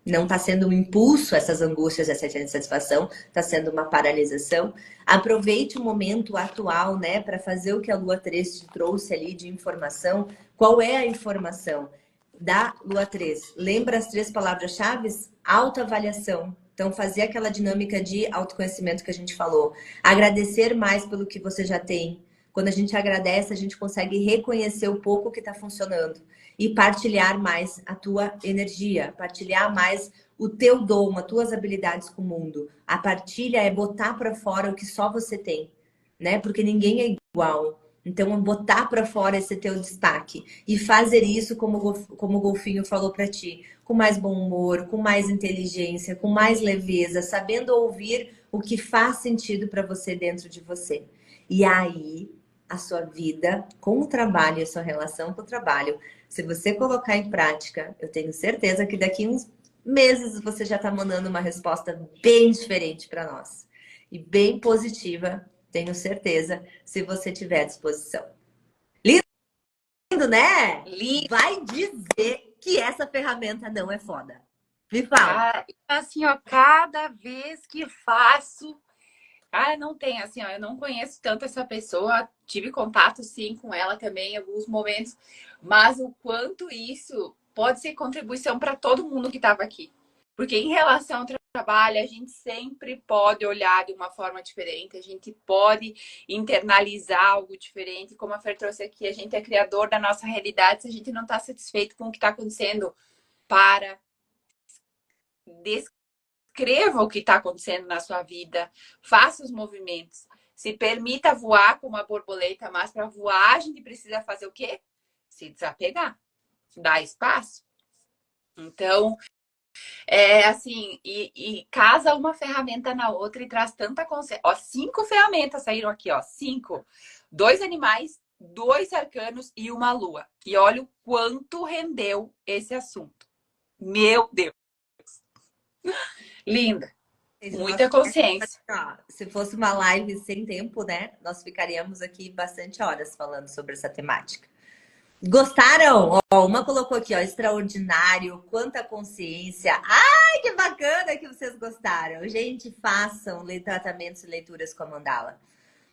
Não está sendo um impulso essas angústias, essa insatisfação, está sendo uma paralisação. Aproveite o momento atual, né, para fazer o que a Lua 3 te trouxe ali de informação. Qual é a informação da Lua 3? Lembra as 3 palavras-chave? Autoavaliação. Então, fazer aquela dinâmica de autoconhecimento que a gente falou. Agradecer mais pelo que você já tem. Quando a gente agradece, a gente consegue reconhecer o pouco que está funcionando. E partilhar mais a tua energia, partilhar mais o teu dom, as tuas habilidades com o mundo. A partilha é botar para fora o que só você tem, né? Porque ninguém é igual. Então, botar para fora esse teu destaque e fazer isso como o golfinho falou para ti, com mais bom humor, com mais inteligência, com mais leveza, sabendo ouvir o que faz sentido para você dentro de você. E aí, a sua vida com o trabalho, a sua relação com o trabalho, se você colocar em prática, eu tenho certeza que daqui uns meses você já está mandando uma resposta bem diferente para nós. E bem positiva, tenho certeza, se você tiver disposição. Lindo, né? Lindo. Vai dizer que essa ferramenta não é foda. Me fala. Assim, ó, cada vez que faço... não tem, assim, ó, eu não conheço tanto essa pessoa, tive contato, sim, com ela também em alguns momentos, mas o quanto isso pode ser contribuição para todo mundo que estava aqui. Porque em relação ao trabalho, a gente sempre pode olhar de uma forma diferente, a gente pode internalizar algo diferente. Como a Fer trouxe aqui, a gente é criador da nossa realidade. Se a gente não está satisfeito com o que está acontecendo, descreva o que está acontecendo na sua vida, faça os movimentos, se permita voar como uma borboleta, mas para voar a gente precisa fazer o quê? Se desapegar, dar espaço. Então, assim, e casa uma ferramenta na outra e traz tanta consciência. Ó, 5 ferramentas saíram aqui, ó, 5. 2 animais, 2 arcanos e uma lua. E olha o quanto rendeu esse assunto. Meu Deus! Linda! Muita consciência. Se fosse uma live sem tempo, né? Nós ficaríamos aqui bastante horas falando sobre essa temática. Gostaram? Ó, uma colocou aqui, ó, extraordinário, quanta consciência. Ai, que bacana que vocês gostaram. Gente, façam tratamentos e leituras com a mandala,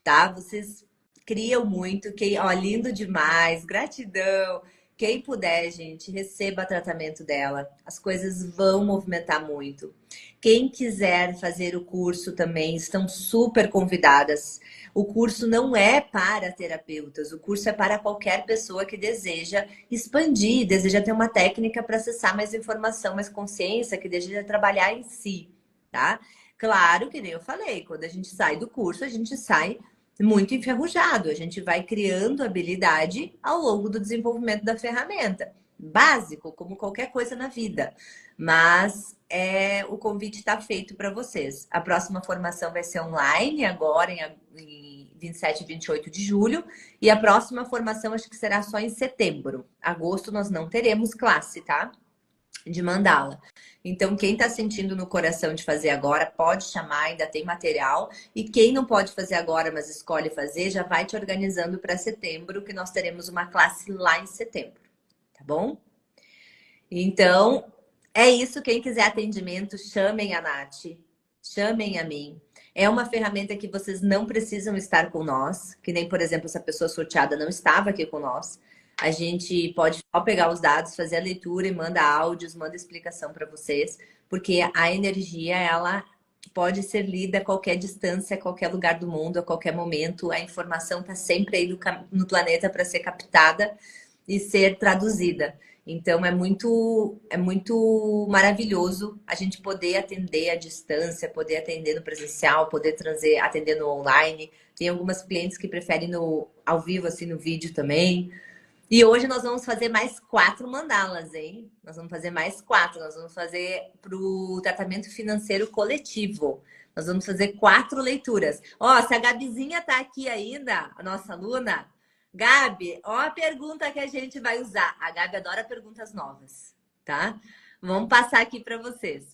tá? Vocês criam muito, ó, lindo demais, gratidão. Quem puder, gente, receba tratamento dela. As coisas vão movimentar muito. Quem quiser fazer o curso também, estão super convidadas. O curso não é para terapeutas, o curso é para qualquer pessoa que deseja expandir, deseja ter uma técnica para acessar mais informação, mais consciência, que deseja trabalhar em si, tá? Claro que nem eu falei, quando a gente sai do curso, a gente sai muito enferrujado. A gente vai criando habilidade ao longo do desenvolvimento da ferramenta. Básico, como qualquer coisa na vida. Mas o convite está feito para vocês. A próxima formação vai ser online, agora em 27 e 28 de julho. E a próxima formação acho que será só em setembro. Agosto nós não teremos classe, tá? de mandala. Então, quem está sentindo no coração de fazer agora, pode chamar, ainda tem material. E quem não pode fazer agora, mas escolhe fazer, já vai te organizando para setembro, que nós teremos uma classe lá em setembro, tá bom? Então, é isso. Quem quiser atendimento, chamem a Nath, chamem a mim. É uma ferramenta que vocês não precisam estar com nós, que nem, por exemplo, essa pessoa sorteada não estava aqui com nós. A gente pode só pegar os dados, fazer a leitura e manda áudios, manda explicação para vocês, porque a energia, ela pode ser lida a qualquer distância, a qualquer lugar do mundo, a qualquer momento. A informação está sempre aí no planeta para ser captada e ser traduzida. Então, é muito maravilhoso a gente poder atender à distância, poder atender no presencial, poder trazer, atender no online. Tem algumas clientes que preferem ao vivo, assim, no vídeo também. E hoje nós vamos fazer mais 4 mandalas, hein? Nós vamos fazer mais 4. Nós vamos fazer para o tratamento financeiro coletivo. Nós vamos fazer 4 leituras. Ó, se a Gabizinha tá aqui ainda, a nossa aluna, Gabi, ó a pergunta que a gente vai usar. A Gabi adora perguntas novas, tá? Vamos passar aqui para vocês.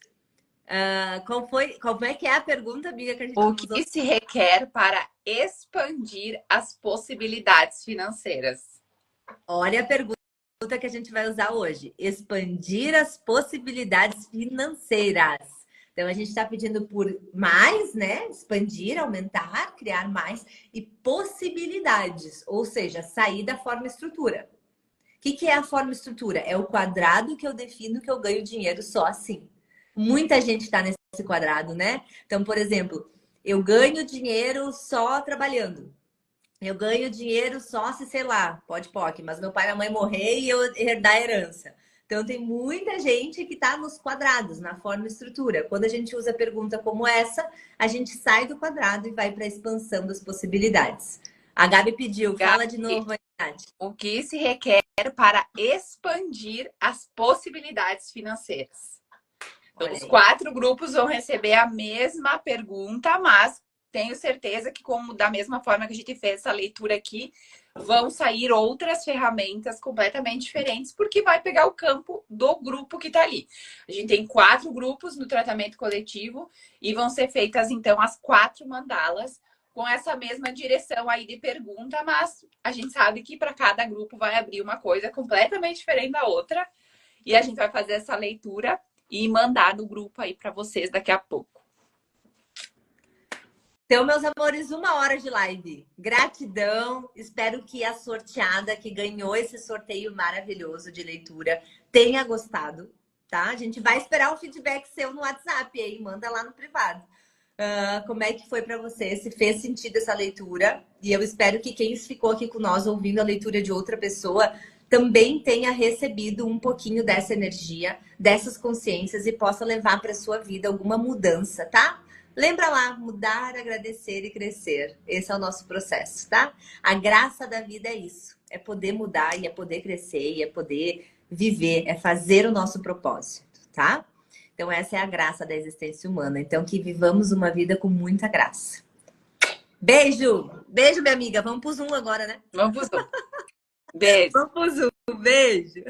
Como é que é a pergunta, amiga, que a gente O que se requer para expandir as possibilidades financeiras? Olha a pergunta que a gente vai usar hoje. Expandir as possibilidades financeiras. Então, a gente está pedindo por mais, né? Expandir, aumentar, criar mais. E possibilidades, ou seja, sair da forma estrutura. O que é a forma estrutura? É o quadrado que eu defino que eu ganho dinheiro só assim. Muita gente está nesse quadrado, né? Então, por exemplo, eu ganho dinheiro só trabalhando. Eu ganho dinheiro só se, sei lá, pode, mas meu pai e minha mãe morrer e eu herdar a herança. Então, tem muita gente que está nos quadrados, na forma estrutura. Quando a gente usa pergunta como essa, a gente sai do quadrado e vai para a expansão das possibilidades. A Gabi pediu, fala de novo, Nath. O que se requer para expandir as possibilidades financeiras? Então, os 4 grupos vão receber a mesma pergunta, mas tenho certeza que, como da mesma forma que a gente fez essa leitura aqui, vão sair outras ferramentas completamente diferentes, porque vai pegar o campo do grupo que está ali. A gente tem 4 grupos no tratamento coletivo e vão ser feitas, então, as 4 mandalas com essa mesma direção aí de pergunta, mas a gente sabe que para cada grupo vai abrir uma coisa completamente diferente da outra e a gente vai fazer essa leitura e mandar no grupo aí para vocês daqui a pouco. Então, meus amores, 1 hora de live. Gratidão. Espero que a sorteada que ganhou esse sorteio maravilhoso de leitura tenha gostado, tá? A gente vai esperar o feedback seu no WhatsApp aí. Manda lá no privado. Como é que foi para você? Se fez sentido essa leitura? E eu espero que quem ficou aqui com nós ouvindo a leitura de outra pessoa também tenha recebido um pouquinho dessa energia, dessas consciências e possa levar para sua vida alguma mudança, tá? Lembra lá, mudar, agradecer e crescer. Esse é o nosso processo, tá? A graça da vida é isso. É poder mudar e é poder crescer e é poder viver, é fazer o nosso propósito, tá? Então essa é a graça da existência humana. Então que vivamos uma vida com muita graça. Beijo! Beijo, minha amiga. Vamos pro Zoom agora, né? Vamos pro Zoom. Beijo. Vamos pro Zoom. Beijo.